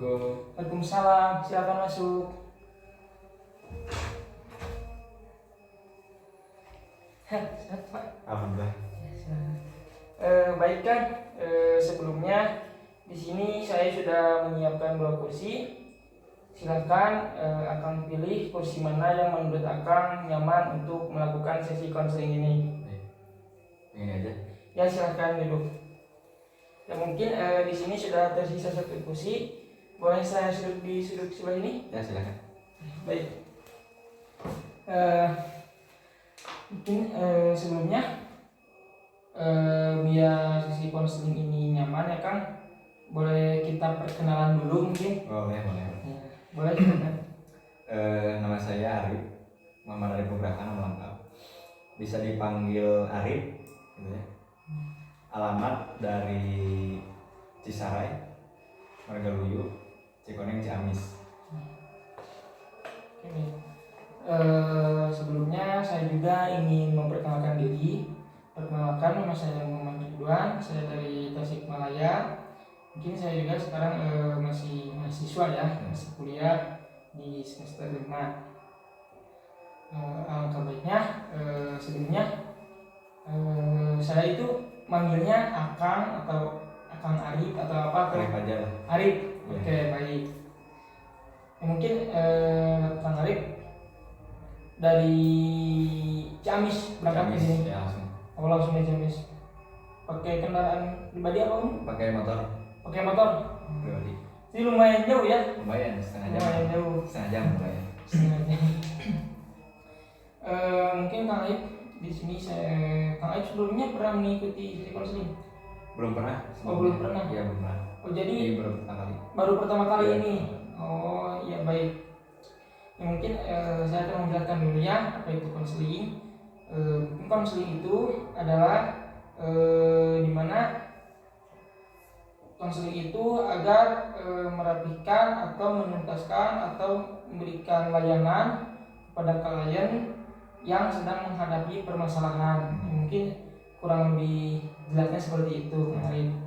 Assalamualaikum. Waalaikumsalam, silakan masuk. Sehat, Pak. Alhamdulillah. Baik kan, sebelumnya di sini saya sudah menyiapkan 2 kursi. Silakan Akang pilih kursi mana yang menurut Akang nyaman untuk melakukan sesi konseling ini. Baik. Ini aja. Ya silakan duduk. Ya mungkin di sini sudah tersisa 1 kursi. Boleh saya duduk di sudut sebelah ini? Ya silakan. Baik. Mungkin sebelumnya biar sesi konseling ini nyaman ya Kang, boleh kita perkenalan dulu mungkin? Boleh. Ya, boleh silakan. Nama saya Arif, Muhammad Arif Nugraha, nama lengkap. Bisa dipanggil Arif, gitu ya. Alamat dari Cisarai, Margaluyu, Cikoneng, Ciamis. Oke. Sebelumnya saya juga ingin memperkenalkan diri. Perkenalkan, nama saya Muhammad Ridwan, saya dari Tasikmalaya. Mungkin saya juga sekarang masih mahasiswa ya, masih kuliah di semester 5. Alangkah baiknya sebelumnya saya itu manggilnya Akang atau Akang Arif atau apa? Arif aja lah. Arif. Ya. Oke, baik. Ya, mungkin Kang Arif dari Ciamis berangkat ke Ciamis, sini. ya langsung. Oh, langsung dari Ciamis. Pakai kendaraan pribadi apa Om? Pakai motor Pakai motor. pribadi. Jadi lumayan jauh ya. Lumayan, setengah jam. Lumayan jauh. Setengah jam lumayan. Setengah jam. Mungkin Kang Arif di sini Kang Arif sebelumnya pernah mengikuti sesi konseling? Belum pernah. Oh, belum pernah. Iya, belum pernah. Oh, jadi Ini baru pertama kali. baru pertama kali Iya. ini. Oh, iya baik. Ya, mungkin saya akan menjelaskan dulu ya apa itu konseling. Konseling itu adalah di mana konseling itu agar merapikan atau menuntaskan atau memberikan layanan kepada klien yang sedang menghadapi permasalahan. Mungkin kurang lebih jelasnya seperti itu kemarin.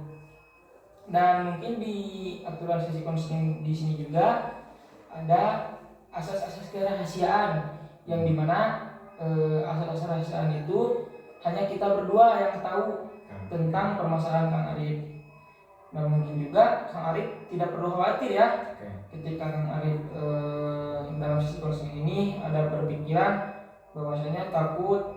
Dan mungkin di aturan sesi konseling di sini juga ada asas-asas kerahasiaan yang dimana asas-asas kerahasiaan itu hanya kita berdua yang tahu tentang permasalahan Kang Arif. Dan mungkin juga Kang Arif tidak perlu khawatir ya. Oke. Ketika Kang Arif dalam sesi konseling ini ada berpikiran bahwasanya takut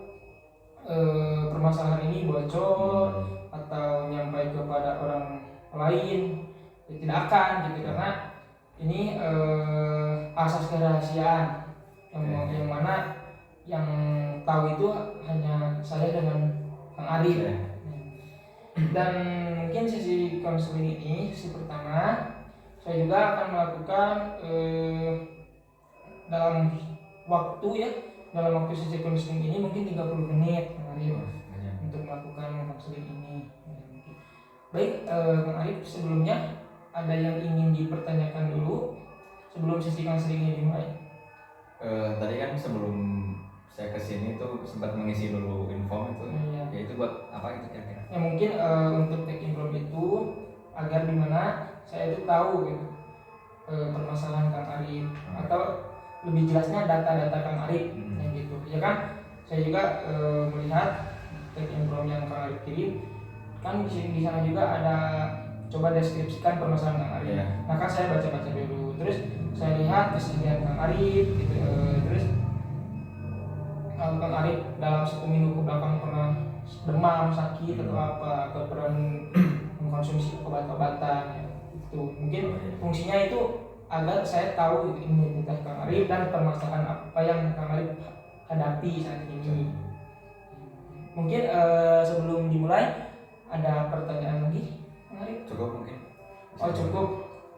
permasalahan ini bocor atau nyampai kepada orang lain, ya tidak akan gitu, karena ini asas kerahasiaan yang mana yang tahu itu hanya saya dengan Kang Arif. Oke. Dan mungkin sesi konseling ini, sesi pertama, saya juga akan melakukan dalam waktu sesi konseling ini mungkin 30 menit Kang Arif untuk melakukan konseling ini. Baik, Kang Arif, sebelumnya ada yang ingin dipertanyakan dulu sebelum sesi konseling ini dimulai? Tadi kan sebelum saya kesini tuh sempat mengisi dulu info itu. Iya. Ya itu buat apa gitu kira-kira? Ya mungkin untuk take inform itu agar dimana saya itu tahu gitu permasalahan Kang Arif atau lebih jelasnya data-data Kang Arif yang gitu. Ya kan, saya juga melihat take inform yang Kang Arif kirim kan di sana juga ada coba deskripsikan permasalahan Kang Arif. Iya. Maka saya baca-baca dulu, terus saya lihat keseharian Kang Arif gitu, terus Kang Arif dalam 1 minggu ke belakang pernah demam, sakit atau apa, atau pernah mengkonsumsi obat-obatan ya, itu mungkin fungsinya itu agar saya tahu gitu, identitas Kang Arif dan permasalahan apa yang Kang Arif hadapi saat ini. Mungkin sebelum dimulai ada pertanyaan lagi Kang Arif? Cukup mungkin. Oh cukup,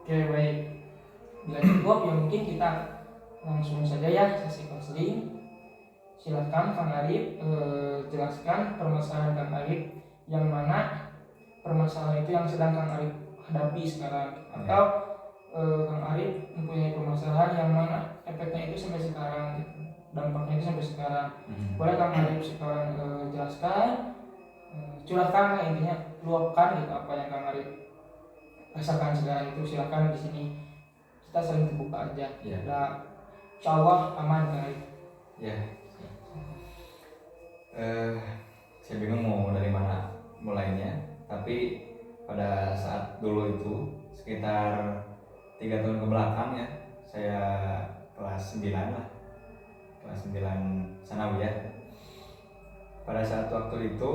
oke baik. Bila cukup ya mungkin kita langsung saja ya sesi konseling. Silakan Kang Arif jelaskan permasalahan Kang Arif yang mana permasalahan itu yang sedang Kang Arif hadapi sekarang, atau Kang Arif mempunyai permasalahan yang mana efeknya itu sampai sekarang gitu, dampaknya itu sampai sekarang. Boleh Kang Arif sekarang jelaskan, curahkan lah intinya, luapkan gitu apa yang Kang Arif rasakan sekarang itu. Silakan di sini kita saling terbuka aja. Iya. Udah insya Allah aman guys. Ya. Saya bingung mau dari mana mulainya, tapi pada saat dulu itu sekitar 3 tahun ke belakang ya, saya kelas 9 lah, kelas 9 sanawiyah. Pada saat waktu itu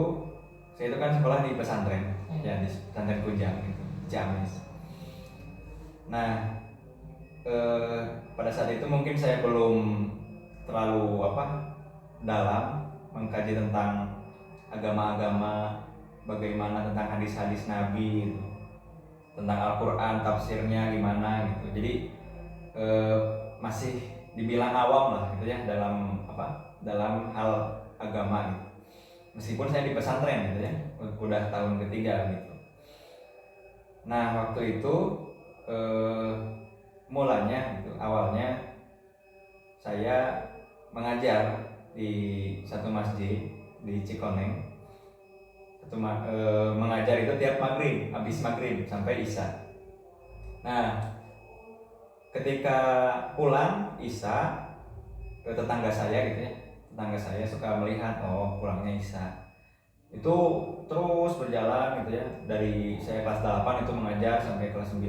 saya itu kan sekolah di pesantren, ya di pesantren Kujang gitu, Ciamis. Nah, pada saat itu mungkin saya belum terlalu dalam mengkaji tentang agama-agama, bagaimana tentang hadis-hadis Nabi gitu, tentang Al-Quran tafsirnya gimana gitu. Jadi masih dibilang awam lah gitu ya dalam hal agama gitu. Meskipun saya di pesantren gitu ya, udah tahun ketiga gitu. Nah waktu itu mulanya gitu, awalnya saya mengajar di satu masjid di Cikoneng. Mengajar itu tiap maghrib, habis maghrib sampai isya. Nah ketika pulang isya, ke tetangga saya gitu ya, tetangga saya suka melihat pulangnya isya. Itu terus berjalan gitu ya, dari saya kelas 8 itu mengajar sampai kelas 9.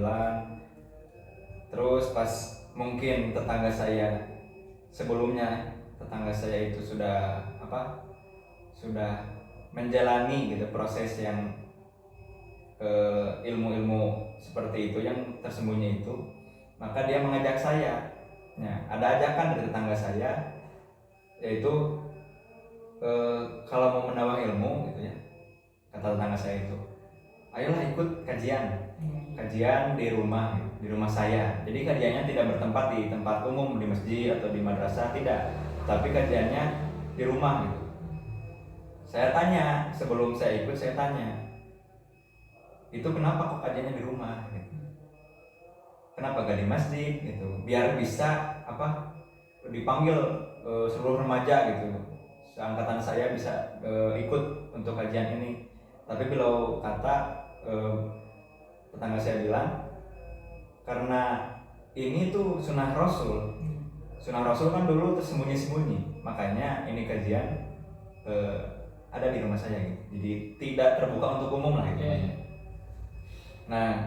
Terus pas mungkin tetangga saya sebelumnya, tetangga saya itu sudah menjalani gitu proses yang ilmu-ilmu seperti itu yang tersembunyi itu, maka dia mengajak saya. Nah, ada ajakan dari tetangga saya, yaitu kalau mau menambah ilmu gitu ya, kata tetangga saya itu, ayolah ikut kajian di rumah saya. Jadi kajiannya tidak bertempat di tempat umum, di masjid atau di madrasah, tidak, tapi kajiannya di rumah gitu. Saya tanya, sebelum saya ikut saya tanya, itu kenapa kok kajiannya di rumah gitu? Kenapa gak di masjid gitu? Biar bisa dipanggil seluruh remaja gitu, seangkatan saya bisa ikut untuk kajian ini. Tapi beliau kata, tetangga saya bilang, karena ini tuh sunnah Rasul. Sunnah Rasul kan dulu tersembunyi-sembunyi, makanya ini kajian ada di rumah saya gitu. Jadi tidak terbuka untuk umum lah gitu. Nah,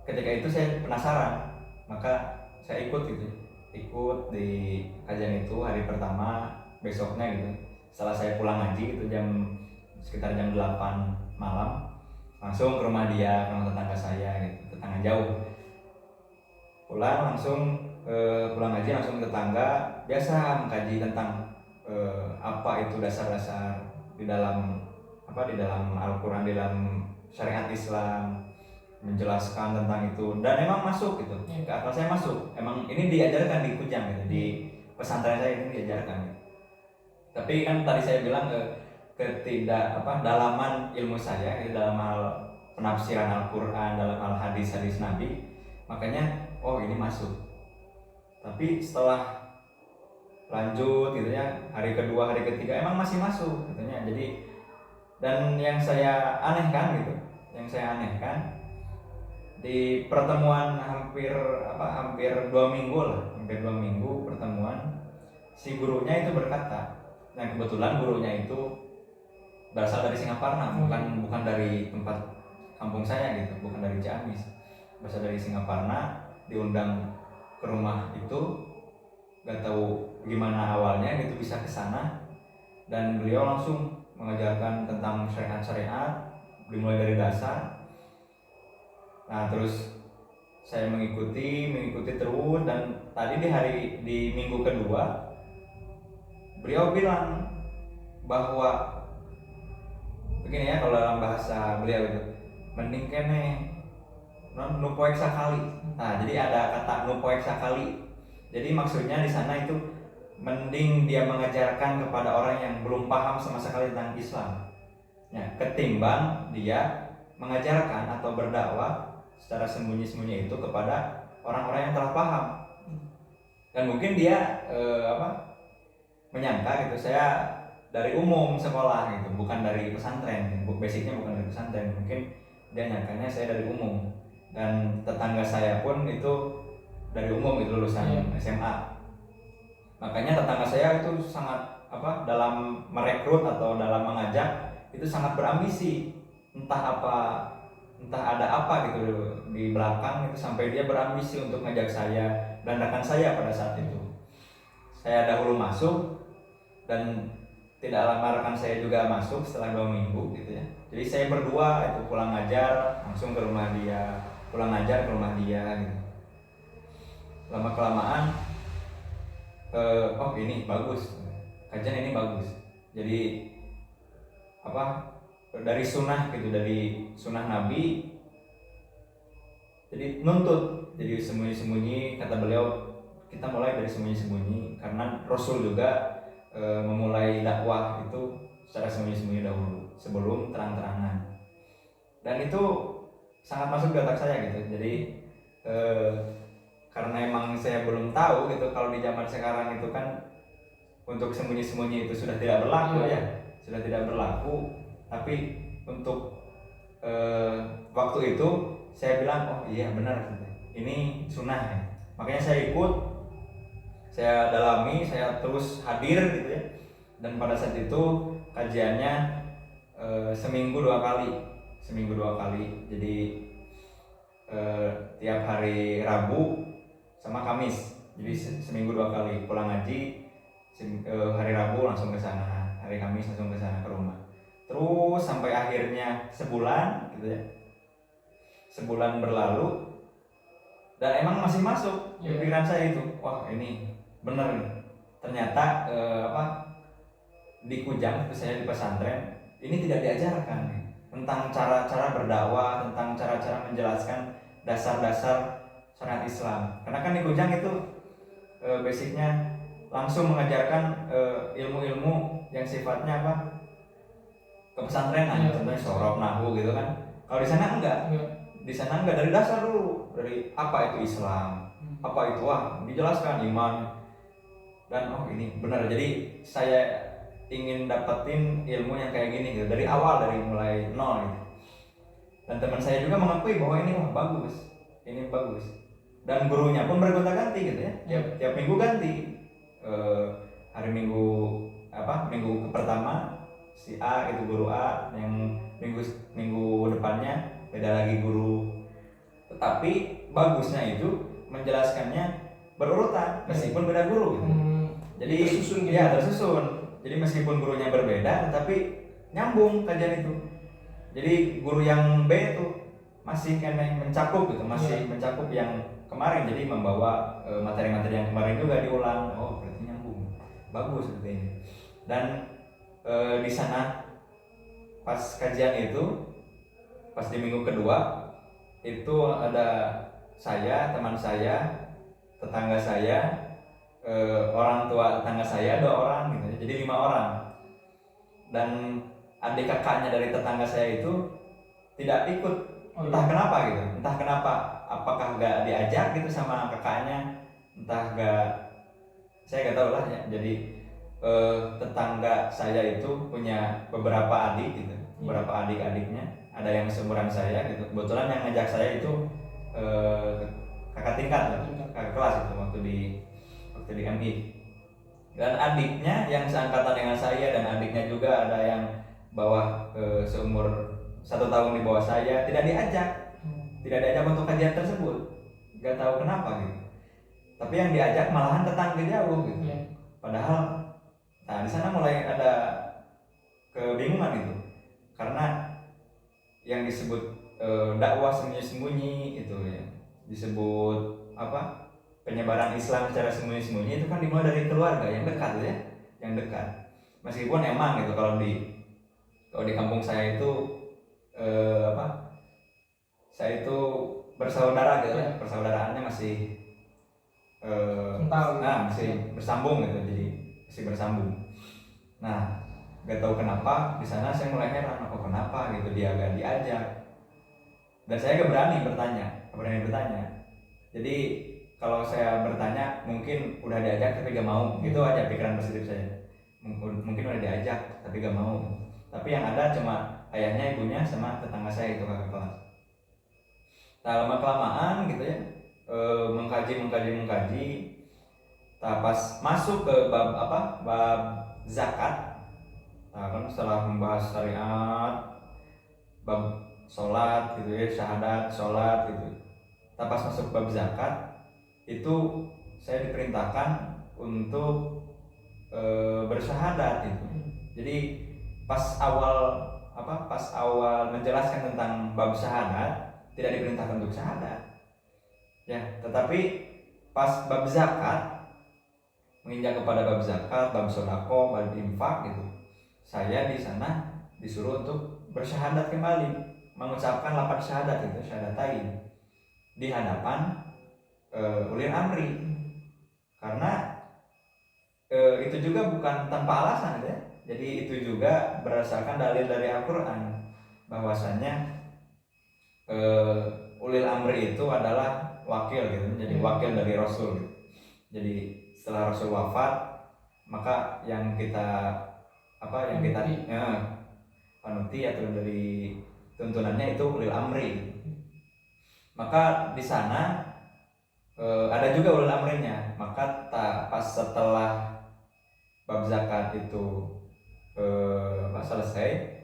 ketika itu saya penasaran, maka saya ikut ikut di kajian itu hari pertama. Besoknya gitu, setelah saya pulang ngaji gitu sekitar jam 8 malam, langsung ke rumah dia, ke rumah tetangga saya gitu, tetangga jauh. Pulang ngaji langsung ke tetangga, biasa mengkaji tentang apa itu dasar-dasar di dalam Al-Quran, di dalam syariat Islam, menjelaskan tentang itu, dan emang masuk gitu, ke akal saya masuk. Emang ini diajarkan di Kujang gitu, di pesantren saya ini diajarkan gitu. Tapi kan tadi saya bilang dalaman ilmu saya gitu, dalam hal penafsiran Al-Quran, dalam hal hadis-hadis Nabi, makanya ini masuk. Tapi setelah lanjut gitu ya, hari kedua, hari ketiga emang masih masuk gitu ya. Jadi, dan yang saya anehkan di pertemuan hampir 2 minggu lah, hampir 2 minggu pertemuan, si gurunya itu berkata, nah kebetulan gurunya itu berasal dari Singaparna, bukan dari tempat kampung saya gitu, bukan dari Ciamis, berasal dari Singaparna, diundang ke rumah itu, gak tahu gimana awalnya gitu bisa ke sana, dan beliau langsung mengajarkan tentang syariat, dimulai dari dasar. Nah terus saya mengikuti terus, dan tadi di minggu kedua beliau bilang bahwa begini ya, kalau dalam bahasa beliau itu, mending kene nu poek sakali. Nah jadi ada kata nu poek sakali, jadi maksudnya di sana itu mending dia mengajarkan kepada orang yang belum paham sama sekali tentang Islam ya, ketimbang dia mengajarkan atau berdakwah secara sembunyi-sembunyi itu kepada orang-orang yang telah paham. Dan mungkin dia menyangka gitu, saya dari umum sekolah gitu, bukan dari pesantren, basicnya bukan dari pesantren. Mungkin dia nyangkanya saya dari umum. Dan tetangga saya pun itu dari umum gitu, lulusan SMA. Makanya tetangga saya itu sangat dalam merekrut atau dalam mengajak itu sangat berambisi, entah ada apa gitu di belakang itu sampai dia berambisi untuk ngajak saya dan rekan saya pada saat itu. Saya dahulu masuk dan tidak lama rekan saya juga masuk setelah 2 minggu gitu ya. Jadi saya berdua itu pulang ngajar langsung ke rumah dia, pulang ngajar ke rumah dia gitu. Lama kelamaan oh ini bagus, kajian ini bagus. Jadi dari sunnah gitu, dari sunnah Nabi. Jadi nuntut, jadi sembunyi-sembunyi, kata beliau kita mulai dari sembunyi-sembunyi karena Rasul juga memulai dakwah itu secara sembunyi-sembunyi dahulu sebelum terang-terangan. Dan itu sangat masuk ke otak saya gitu. Jadi karena emang saya belum tahu gitu kalau di zaman sekarang itu kan untuk sembunyi-sembunyi itu sudah tidak berlaku ya, sudah tidak berlaku. Tapi untuk waktu itu saya bilang oh iya benar, ini sunnah ya. Makanya saya ikut, saya dalami, saya terus hadir gitu ya. Dan pada saat itu kajiannya seminggu 2 kali. Jadi tiap hari Rabu sama Kamis. Jadi seminggu 2 kali pulang ngaji, hari Rabu langsung ke sana, hari Kamis langsung ke sana ke rumah. Terus sampai akhirnya sebulan gitu ya. Sebulan berlalu dan emang masih masuk pikiran saya itu, wah ini bener nih. Ternyata di Kujang itu saya di pesantren ini tidak diajarkan nih, tentang cara-cara berdakwah, tentang cara-cara menjelaskan dasar-dasar syariat Islam. Karena kan di Kujang itu basicnya langsung mengajarkan ilmu-ilmu yang sifatnya kepesantrenan, contohnya sorof, nahwu gitu kan. Kalau di sana enggak. Di sana enggak, dari dasar dulu, dari apa itu Islam, apa itu dijelaskan iman. Dan oh ini benar, jadi saya ingin dapetin ilmu yang kayak gini gitu dari awal, dari mulai nol gitu. Dan teman saya juga mengakui bahwa ini bagus, ini bagus. Dan gurunya pun bergonta-ganti gitu ya, tiap minggu ganti. Hari minggu minggu pertama si A itu guru A, yang minggu depannya beda lagi guru. Tetapi bagusnya itu menjelaskannya berurutan meskipun beda guru gitu. Jadi tersusun gitu. Ya tersusun. Jadi meskipun gurunya berbeda tetapi nyambung kajian itu. Jadi guru yang B itu masih kena mencakup gitu, masih mencakup yang kemarin, jadi membawa materi-materi yang kemarin juga diulang. Oh berarti nyambung, bagus seperti ini. Dan di sana pas kajian itu, pas di minggu kedua itu ada saya, teman saya, tetangga saya, orang tua tetangga saya 2 orang gitu, jadi 5 orang. Dan adik kakaknya dari tetangga saya itu tidak ikut, entah kenapa gitu, entah kenapa, apakah gak diajak gitu sama kakaknya, entah gak, saya gak tahu lah ya. Jadi tetangga saya itu punya beberapa adik gitu, beberapa adik-adiknya. Ada yang seumuran saya gitu. Kebetulan yang ngajak saya itu kakak tingkat, kakak kelas itu waktu di MI. Dan adiknya yang seangkatan dengan saya, dan adiknya juga ada yang bawah seumur 1 tahun di bawah saya, tidak diajak untuk kajian tersebut. Gak tahu kenapa gitu. Tapi yang diajak malahan tetangga jauh gitu. Padahal di sana mulai ada kebingungan itu, karena yang disebut dakwah sembunyi-sembunyi itu ya, disebut penyebaran Islam secara sembunyi-sembunyi itu kan dimulai dari keluarga yang dekat ya, yang dekat. Meskipun emang gitu kalau di kampung saya itu saya itu bersaudara gitu ya, persaudaraannya masih masih bersambung gitu, jadi masih bersambung. Nah, gak tahu kenapa di sana saya mulai heran, kenapa gitu dia gak diajak. Dan saya gak berani bertanya. Jadi kalau saya bertanya mungkin udah diajak tapi gak mau, gitu aja pikiran positif saya. Mungkin udah diajak tapi gak mau. Tapi yang ada cuma ayahnya, ibunya, sama tetangga saya itu kakak kelas. Nah lama kelamaan gitu ya, mengkaji. Nah, pas masuk ke bab zakat. Nah, kan setelah membahas syariat, bab sholat gitu ya, syahadat, sholat gitu. Nah, pas masuk bab zakat itu saya diperintahkan untuk bersyahadat gitu. Jadi pas awal menjelaskan tentang bab syahadat tidak diperintahkan untuk syahadat. Ya, tetapi pas bab zakat menginjak kepada bab zakat, bab sodako, bab infak gitu. Saya di sana disuruh untuk bersyahadat kembali, mengucapkan 8 syahadat itu, syahadatain di hadapan ulil amri. Karena itu juga bukan tanpa alasan ya. Jadi itu juga berdasarkan dalil dari Al-Qur'an bahwasanya ulil amri itu adalah wakil gitu, jadi wakil dari Rasul gitu. Jadi setelah Rasul wafat, maka yang kita panuti atau dari tuntunannya itu ulil amri. Maka di sana ada juga ulil amrinya. Maka pas setelah bab zakat itu selesai,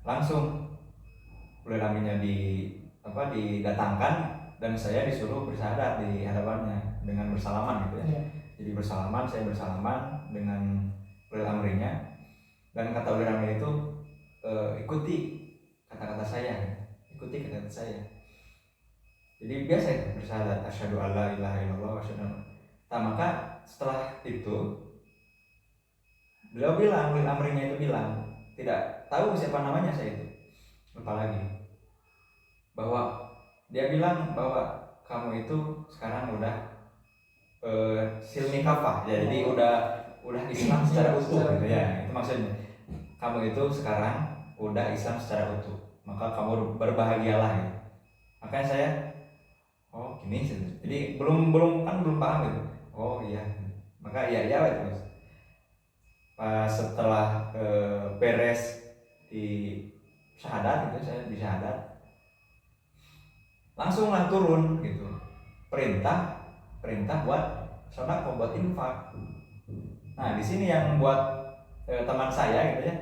langsung ulil amrinya didatangkan dan saya disuruh bersyahadat di hadapannya dengan bersalaman gitu ya. Jadi saya bersalaman dengan ulil amrinya, dan kata ulil amri itu ikuti kata-kata saya. Jadi biasa itu bersyahadat asyhadu alla ilaha illallah wa asyhadu. Nah, maka setelah itu beliau bilang, ulil amrinya itu bilang, tidak tahu siapa namanya saya itu, lupa lagi, bahwa dia bilang bahwa kamu itu sekarang udah silmi kafah ya, jadi udah Islam secara utuh gitu ya. Itu maksudnya, kamu itu sekarang udah Islam secara utuh, maka kamu berbahagialah ya. Makanya saya gini sih. Jadi belum paham gitu. Oh iya. Maka iya itu. Pas setelah beres di syahadat itu, saya di syahadat langsunglah turun gitu. Perintah buat sedekah, buat infak. Nah, di sini yang buat teman saya gitu ya,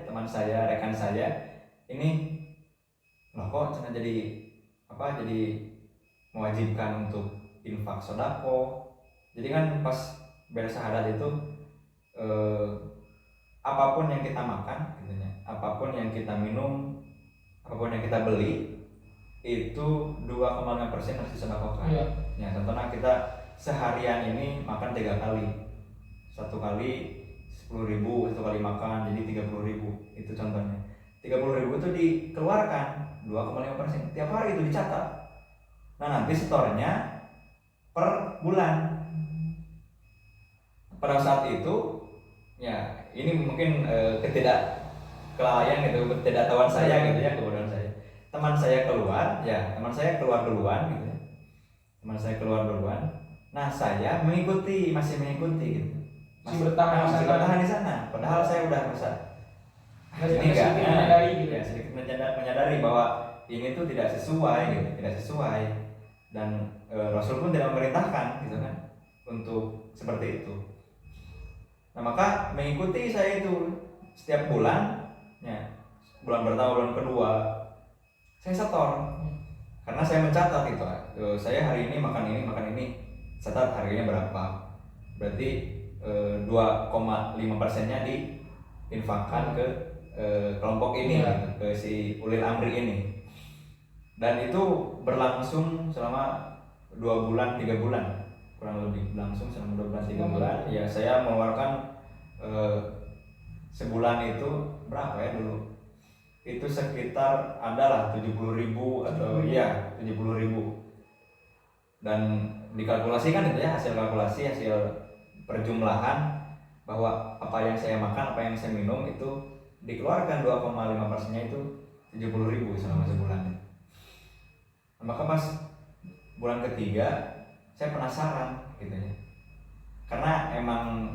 rekan saya ini, loh kok cina jadi mewajibkan untuk infak sodako. Jadi kan pas beres syahadat itu apapun yang kita makan gitu ya, apapun yang kita minum, apapun yang kita beli itu 2,5% harus disedekahkan. Ya, contohnya kita seharian ini makan 3 kali, 1 kali 10.000, 1 kali makan jadi 30.000. Itu contohnya. 30.000 itu dikeluarkan 2,5%. Tiap hari itu dicatat. Nah, nanti setornya per bulan. Pada saat itu ya, ini mungkin ketidakkelalaian gitu, ketidaktahuan saya gitu ya, kebodohan saya. Teman saya keluar duluan gitu ya. Nah, saya masih mengikuti gitu. Masih bertahan di sana. Padahal saya udah merasa sedikit menyadari bahwa ini tuh tidak sesuai dan Rasul pun tidak memerintahkan gitu kan untuk seperti itu. Nah, maka mengikuti saya itu setiap bulan ya, bulan pertama, bulan kedua saya setor karena saya mencatat gitu. Saya hari ini makan ini, catat harganya berapa, berarti 2,5%-nya diinfakkan ke kelompok ini gitu, ke si ulil amri ini. Dan itu berlangsung selama 2 bulan 3 bulan kurang lebih, berlangsung selama 2 bulan 3 bulan. Ya, saya mengeluarkan sebulan itu berapa ya dulu? Itu sekitar adalah 70.000 atau 70.000. Dan dikalkulasikan itu ya, hasil perjumlahan bahwa apa yang saya makan, apa yang saya minum itu dikeluarkan 2,5%-nya itu 70.000 selama sebulan. Nah, maka pas bulan ketiga saya penasaran gitu ya, karena emang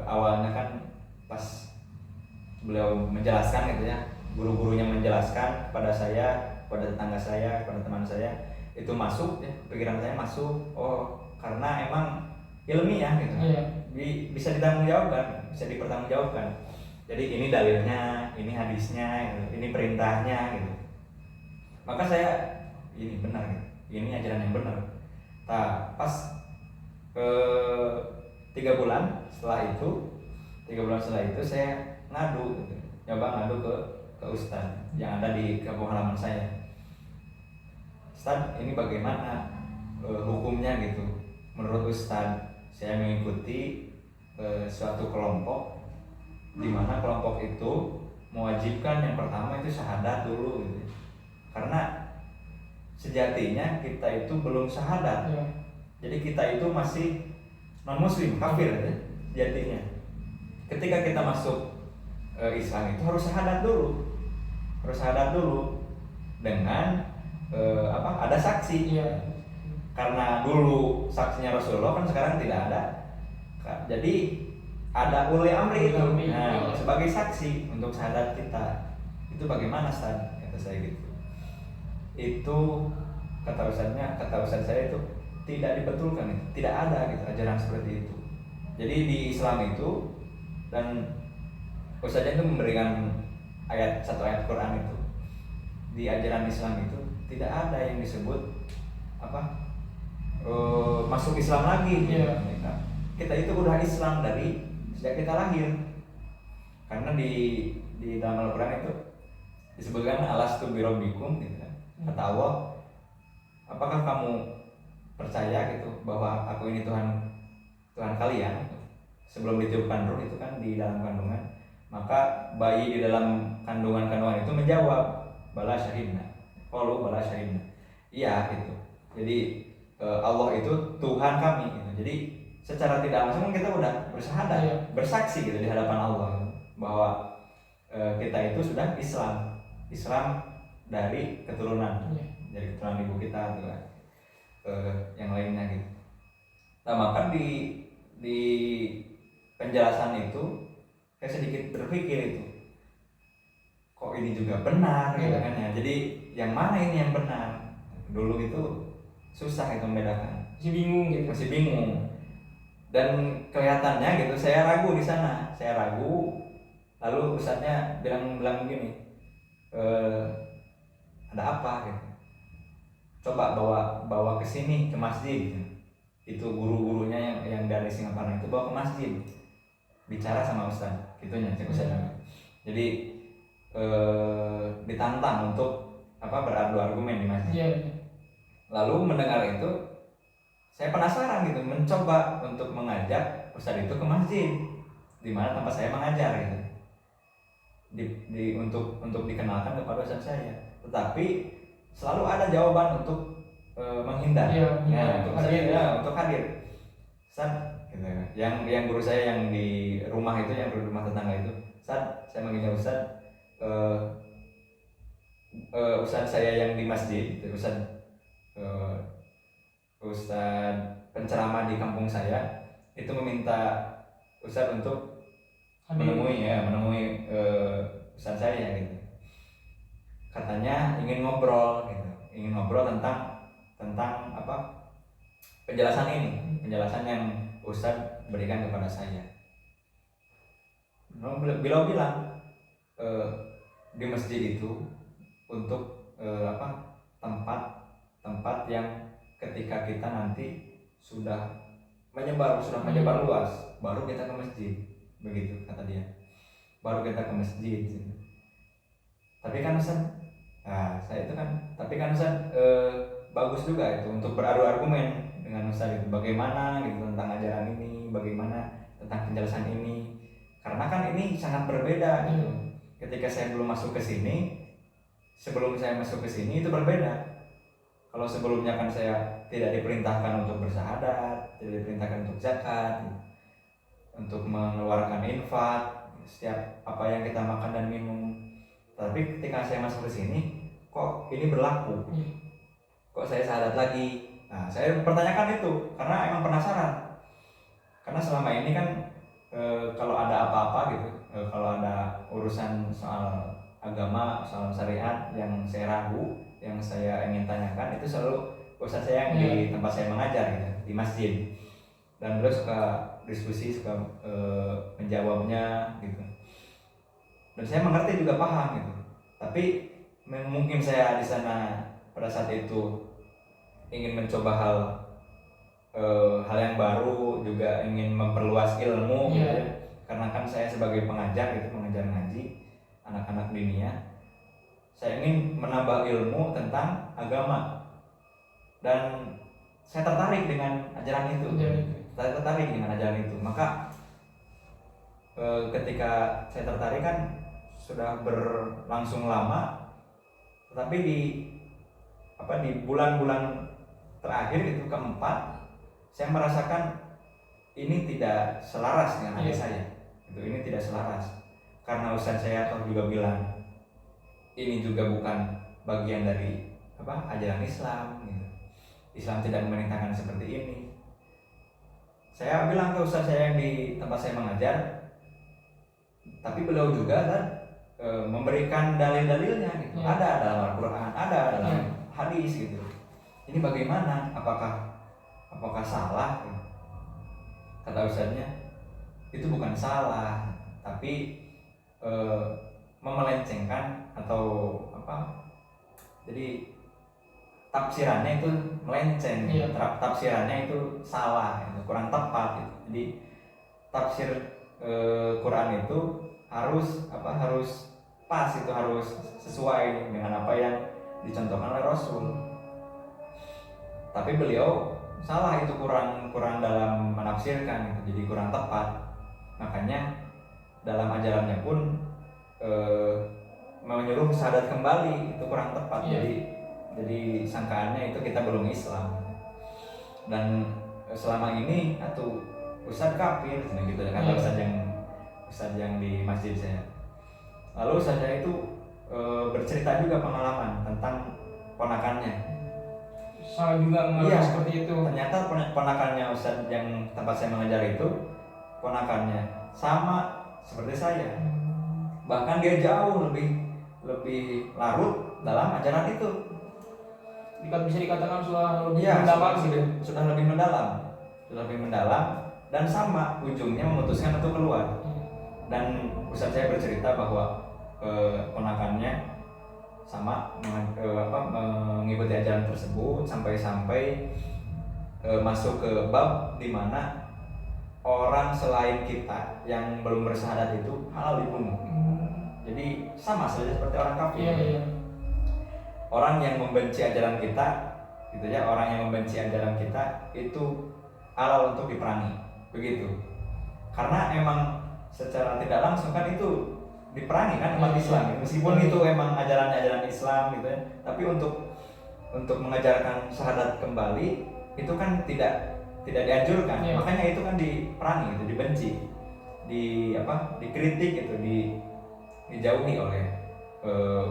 awalnya kan pas beliau menjelaskan gitu ya, guru-gurunya menjelaskan kepada saya, kepada tetangga saya, kepada teman saya, itu masuk ya, pikiran saya masuk, oh karena emang ilmiah gitu. Iya. Bisa ditanggungjawabkan, bisa dipertanggungjawabkan. Jadi ini dalilnya, ini hadisnya, gitu, ini perintahnya gitu. Maka saya ini benar gitu. Ini ajaran yang benar. Nah, pas 3 bulan setelah itu saya ngadu gitu. Nyoba ngadu ke Ustadz yang ada di kampung halaman saya. Ustadz, ini bagaimana hukumnya gitu? Menurut Ustadz, saya mengikuti suatu kelompok di mana kelompok itu mewajibkan yang pertama itu syahadat dulu gitu. Karena sejatinya kita itu belum syahadat. Iya. Jadi kita itu masih non muslim, kafir ya, sejatinya. Ketika kita masuk Islam itu harus syahadat dulu dengan ada saksi. Iya. Karena dulu saksinya Rasulullah, kan sekarang tidak ada. Jadi ada uli amri itu, nah, sebagai saksi untuk syahadat kita. Itu bagaimana Ustaz? Kata saya gitu. Itu kata Ustaz saya itu tidak dibetulkan, itu tidak ada gitu ajaran seperti itu. Jadi di Islam itu, dan Ustaznya itu memberikan satu ayat Quran itu, di ajaran Islam itu tidak ada yang disebut masuk Islam lagi. Yeah. Kita itu udah Islam dari sejak kita lahir, karena di dalam Al-Quran itu disebutkan alastu birabbikum gitu kan. Kata Allah, apakah kamu percaya gitu bahwa aku ini Tuhan kalian? Sebelum ditiupkan ruh itu kan di dalam kandungan, maka bayi di dalam kandungan itu menjawab bala syahidna. Qalu bala syahidna. Iya gitu. Jadi Allah itu Tuhan kami gitu. Jadi secara tidak langsung kita udah bersyahadat, iya, bersaksi gitu di hadapan Allah gitu, bahwa kita itu sudah Islam dari keturunan, iya, dari keturunan ibu kita gitu kan. Yang lainnya gitu. Nah, maka di penjelasan itu saya sedikit berpikir itu, kok ini juga benar gitu kan ya. Jadi yang mana ini yang benar? Dulu itu susah itu membedakan. Masih bingung. Dan kelihatannya gitu saya ragu di sana. Lalu ustadznya bilang begini, ada apa gitu. Coba bawa ke sini, ke masjid gitu. Itu guru-gurunya yang dari Singapura itu bawa ke masjid, bicara sama ustadz gitunya, cek ustadz. Jadi ditantang untuk beradu argumen di masjid. Yeah. Lalu mendengar itu saya penasaran gitu, mencoba untuk mengajak ustadz itu ke masjid di mana tempat saya mengajar gitu. Untuk dikenalkan kepada ustadz saya. Tetapi selalu ada jawaban untuk menghindar. Untuk hadir. Ustadz gitu. Yang guru saya yang di rumah itu, yang di rumah tetangga itu, Ustadz, saya manggilnya Ustadz, Ustadz saya yang di masjid, Ustadz penceramah di kampung saya itu meminta Ustadz untuk menemui Ustadz saya gitu. Katanya ingin ngobrol tentang penjelasan yang Ustadz berikan kepada saya. Beliau bilang di masjid itu untuk tempat yang ketika kita nanti sudah menyebar luas, baru kita ke masjid, begitu kata dia. Baru kita ke masjid. Tapi kan Ustaz, bagus juga itu untuk beradu argumen dengan Ustaz itu, bagaimana gitu tentang ajaran ini, bagaimana tentang penjelasan ini. Karena kan ini sangat berbeda gitu. Ketika saya belum masuk ke sini, sebelum saya masuk ke sini itu berbeda. Kalau sebelumnya kan saya tidak diperintahkan untuk bersyahadat, tidak diperintahkan untuk zakat, untuk mengeluarkan infak, setiap apa yang kita makan dan minum. Tapi ketika saya masuk ke sini, kok ini berlaku? Kok saya syahadat lagi? Nah, saya pertanyakan itu karena emang penasaran. Karena selama ini kan kalau ada apa-apa gitu, kalau ada urusan soal agama, soal syariat yang saya ragu, yang saya ingin tanyakan, itu selalu ustaz saya yang di tempat saya mengajar gitu. di masjid, dan beliau suka diskusi, suka menjawabnya gitu, dan saya mengerti juga, paham gitu. Tapi mungkin saya di sana pada saat itu ingin mencoba hal yang baru, juga ingin memperluas ilmu gitu ya. Karena kan saya sebagai pengajar gitu, pengajar ngaji anak-anak dinia, saya ingin menambah ilmu tentang agama, dan saya tertarik dengan ajaran itu. Saya tertarik dengan ajaran itu. Maka ketika saya tertarik kan sudah berlangsung lama, tetapi di bulan-bulan terakhir itu keempat, saya merasakan ini tidak selaras dengan hati saya. Ini tidak selaras. Karena ustaz saya juga bilang ini juga bukan bagian dari ajaran Islam gitu. Islam tidak memerintahkan seperti ini. Saya bilang ke ustaz saya yang di tempat saya mengajar, tapi beliau juga kan memberikan dalil-dalilnya gitu. Ada dalam Al-Qur'an, ada dalam hadis gitu. Ini bagaimana? Apakah salah? Kata ustaznya, itu bukan salah, tapi memelencengkan atau jadi tafsirannya itu melenceng, tafsirannya itu salah, kurang tepat gitu. Jadi tafsir Quran itu harus pas, itu harus sesuai dengan apa yang dicontohkan oleh Rasul. Tapi beliau salah, itu kurang dalam menafsirkan gitu, jadi kurang tepat. Makanya dalam ajarannya pun menyuruh syahadat kembali, itu kurang tepat. Jadi sangkaannya itu kita belum Islam, dan selama ini atau ustadz kafir gitu, kata ustadz yang di masjid saya. Lalu ustadz saya itu bercerita juga pengalaman tentang ponakannya. Sama juga mengalami seperti itu. Ternyata ponakannya ustadz yang tempat saya mengajar itu, ponakannya sama seperti saya. Bahkan dia jauh lebih larut dalam ajaran itu. Bisa dikatakan sudah lebih mendalam gitu. Sudah lebih mendalam dan sama ujungnya memutuskan untuk keluar. Dan ustadz saya bercerita bahwa ponakannya sama mengikuti ajaran tersebut sampai masuk ke bab di mana orang selain kita yang belum bersyahadat itu halal dibunuh. Jadi sama saja seperti orang kafir. Orang yang membenci ajaran kita, gitu ya, orang yang membenci ajaran kita itu halal untuk diperangi, begitu. Karena emang secara tidak langsung kan itu diperangi kan umat Islam, meskipun itu emang ajaran Islam gitu ya. Tapi untuk mengajarkan syahadat kembali itu kan tidak dianjurkan. Makanya itu kan diperangi, itu dibenci, dikritik gitu, dijauhi oleh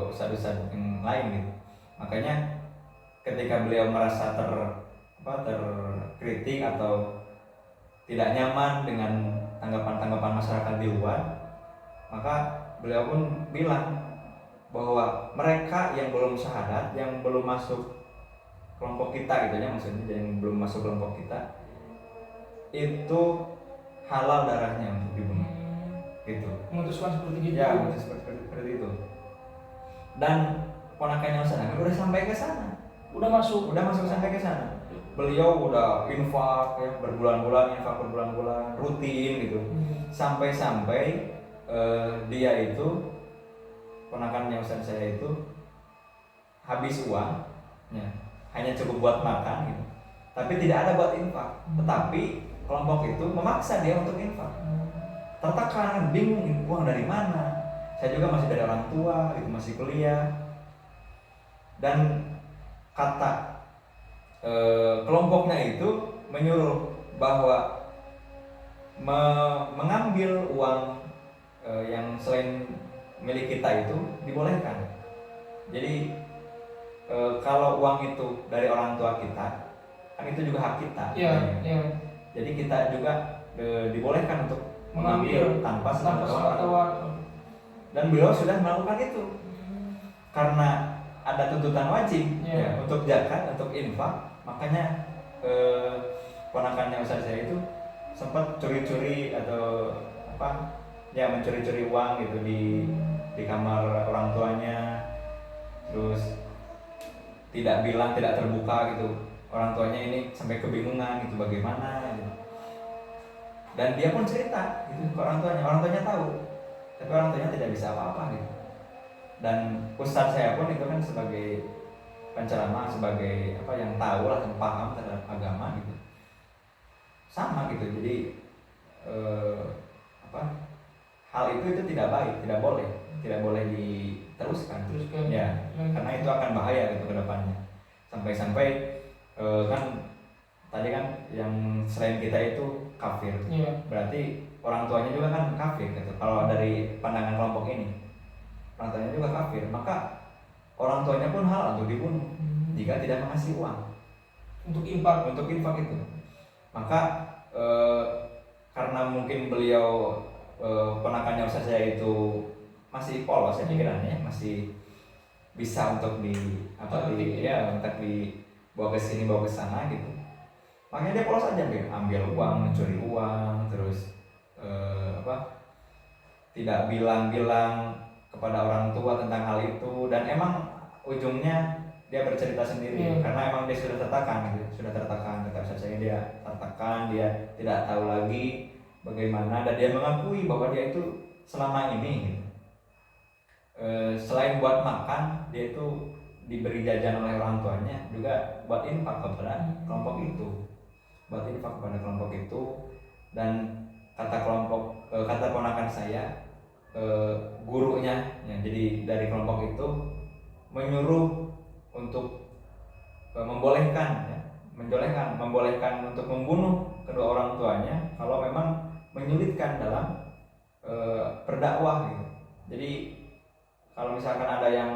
ustadz-ustadz yang lain gitu. Makanya ketika beliau merasa terkritik atau tidak nyaman dengan tanggapan masyarakat di luar, maka beliau pun bilang bahwa mereka yang belum syahadat, yang belum masuk kelompok kita gitu ya, maksudnya yang belum masuk kelompok kita, itu halal darahnya untuk dibunuh. Gitu. Memutuskan seperti gitu. Ya, memutuskan seperti itu. Dan ponakannya sana udah sampai ke sana. Udah masuk sampai ke sana. Beliau udah infak ya, berbulan-bulan rutin gitu. Sampai dia itu, ponakannya ustaz saya itu habis uang ya, hanya cukup buat makan gitu. Tapi tidak ada buat infak. Tetapi kelompok itu memaksa dia untuk infak. Tertekan, bingung uang dari mana. Saya juga masih dari orang tua gitu, masih kuliah. Dan kata kelompoknya itu menyuruh bahwa mengambil uang yang selain milik kita itu dibolehkan. Jadi kalau uang itu dari orang tua kita, kan itu juga hak kita. Jadi kita juga dibolehkan untuk mengambil tanpa sepengetahuan. Dan beliau sudah melakukan itu karena ada tuntutan wajib ya, untuk zakat, untuk infak. Makanya ponakannya Ustaz saya itu sempat curi-curi atau apa ya, mencuri-curi uang gitu di kamar orang tuanya, terus tidak bilang, tidak terbuka gitu. Orang tuanya ini sampai kebingungan gitu bagaimana gitu. Dan dia pun cerita gitu ke orang tuanya tahu, tapi orang tuanya tidak bisa apa-apa gitu. Dan ustadz saya pun itu kan sebagai penceramah, sebagai apa yang tahu lah, yang paham terhadap agama gitu, sama gitu. Jadi hal itu tidak baik, tidak boleh diteruskan. Ya, karena itu akan bahaya gitu ke depannya. Sampai kan tadi kan yang selain kita itu kafir, berarti orang tuanya juga kan kafir gitu. Kalau dari pandangan kelompok ini, orang tuanya juga kafir, maka orang tuanya pun halal untuk dibunuh jika tidak mengasih uang untuk infak itu. Maka karena mungkin beliau ponakannya Ustaz saya itu masih polos ya pikirannya, masih bisa untuk untuk dibawa ke sini, bawa ke sana gitu. Makanya dia polos aja, ambil uang, mencuri uang, terus tidak bilang kepada orang tua tentang hal itu. Dan emang ujungnya dia bercerita sendiri, karena emang dia sudah tertekan kata Ustaz saya, dia tertekan, dia tidak tahu lagi bagaimana, dan dia mengakui bahwa dia itu selama ini gitu, selain buat makan, dia itu diberi jajan oleh orang tuanya juga buat infak kepada kelompok itu. Dan kata ponakan saya, gurunya ya, jadi dari kelompok itu menyuruh untuk membolehkan untuk membunuh kedua orang tuanya kalau memang menyulitkan dalam berdakwah gitu. Jadi kalau misalkan ada yang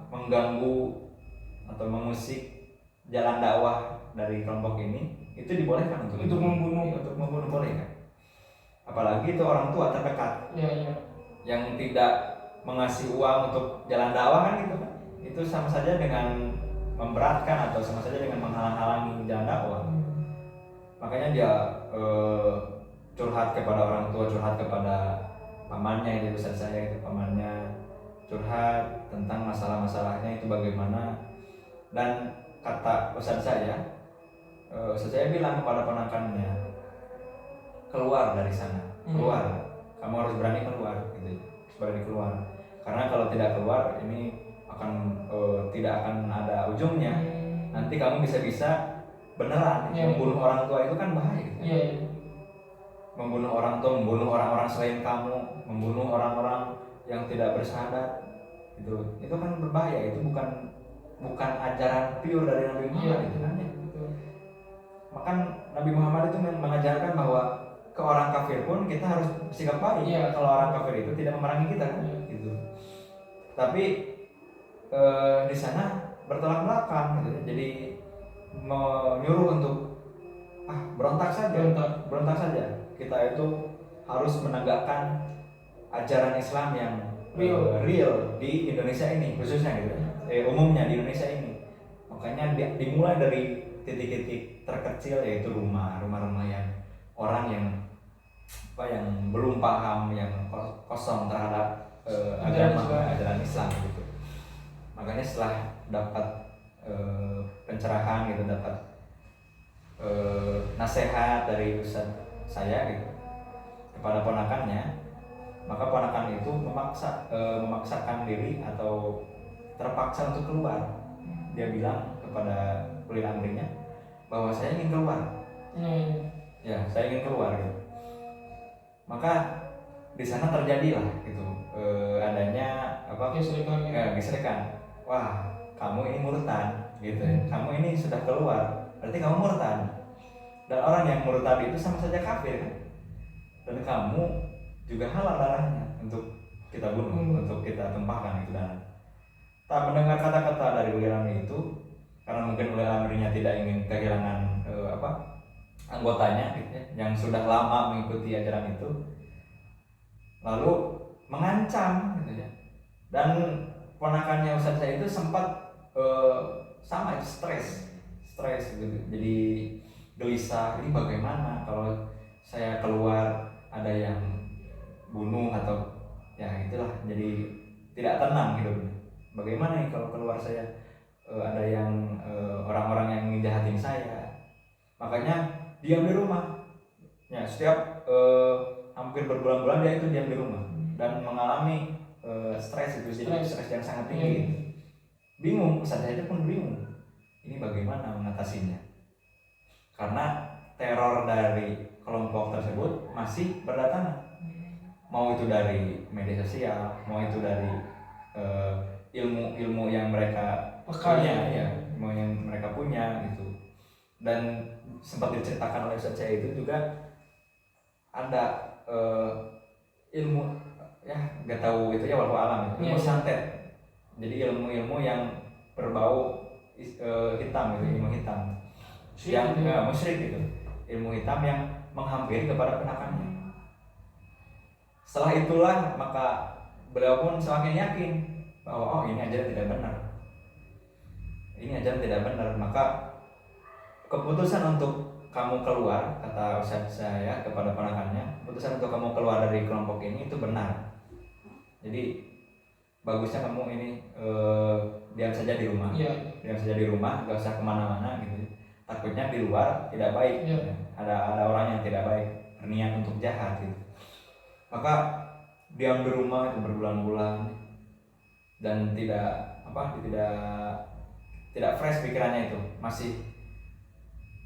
mengganggu atau mengusik jalan dakwah dari kelompok ini, itu dibolehkan untuk membunuh boleh kan. Apalagi itu orang tua terdekat yang tidak mengasih uang untuk jalan dakwah kan gitu kan, itu sama saja dengan memberatkan atau sama saja dengan menghalang-halangi jalan dakwah. Makanya dia curhat kepada orang tua, curhat kepada pamannya, itu Ustaz saya itu pamannya, curhat tentang masalah-masalahnya itu bagaimana. Dan kata Ustaz saya bilang kepada ponakannya, keluar dari sana, kamu harus berani keluar gitu, karena kalau tidak keluar ini akan tidak akan ada ujungnya. Nanti kamu bisa beneran membunuh orang tua, itu kan bahaya gitu. Membunuh orang tua, membunuh orang-orang selain kamu, membunuh orang-orang yang tidak bersyahadat, itu kan berbahaya. Itu bukan ajaran pure dari Nabi Muhammad itu kan ya. Maka Nabi Muhammad itu mengajarkan bahwa ke orang kafir pun kita harus bersikap baik. Kalau orang kafir itu tidak memerangi kita kan gitu. Tapi di sana bertolak belakang gitu. Jadi menyuruh untuk berontak saja. Kita itu harus menegakkan ajaran Islam yang real di Indonesia ini khususnya gitu. Umumnya di Indonesia ini. Makanya dimulai dari titik-titik terkecil, yaitu rumah-rumah yang orang yang belum paham, yang kosong terhadap ajaran Islam gitu. Makanya setelah dapat pencerahan gitu, dapat nasihat dari ustaz saya gitu kepada ponakannya, maka ponakan itu memaksakan diri atau terpaksa untuk keluar. Dia bilang kepada ulil amrinya bahwa saya ingin keluar. Saya ingin keluar gitu. Maka di sana terjadilah gitu adanya gesrekan. Wah, kamu ini murtad gitu. Kamu ini sudah keluar, berarti kamu murtad. Dan orang yang murtad itu sama saja kafir kan? Dan kamu juga halal darahnya untuk kita bunuh, untuk kita tumpahkan itu darah. Tak mendengar kata-kata dari ulil amri itu, karena mungkin ulil amrinya tidak ingin kehilangan anggotanya gitu ya, yang sudah lama mengikuti ajaran itu, lalu mengancam gitu ya. Dan ponakannya Ustaz saya itu sempat sama itu stres stres gitu, jadi gelisah, ini bagaimana kalau saya keluar ada yang bunuh atau ya itulah, jadi tidak tenang hidupnya. Bagaimana nih kalau keluar saya ada yang orang-orang yang ngejahatin saya. Makanya diam di rumah ya, setiap hampir berbulan-bulan dia itu diam di rumah dan mengalami stres itu, jadi stres yang sangat tinggi. Bingung, saya aja pun bingung ini bagaimana mengatasinya, karena teror dari kelompok tersebut masih berdatangan, mau itu dari media sosial, mau itu dari ilmu yang mereka punya, ya, ilmu yang mereka punya gitu. Dan sempat diceritakan oleh Ustaz saya itu juga ada ilmu ya nggak tahu itu ya, walau alam itu ilmu santet, jadi ilmu-ilmu yang berbau hitam gitu, ilmu hitam yang musyrik gitu, ilmu hitam yang menghampiri kepada penakannya. Setelah itulah maka beliau pun semakin yakin bahwa oh ini ajaran tidak benar, ini ajaran tidak benar. Maka keputusan untuk kamu keluar, kata Ustaz saya kepada ponakannya, keputusan untuk kamu keluar dari kelompok ini itu benar. Jadi bagusnya kamu ini diam saja di rumah, diam saja di rumah, gak usah kemana-mana gitu. Takutnya di luar tidak baik, ada orang yang tidak baik berniat untuk jahat gitu. Maka diam di rumah itu berbulan-bulan dan tidak fresh pikirannya itu, masih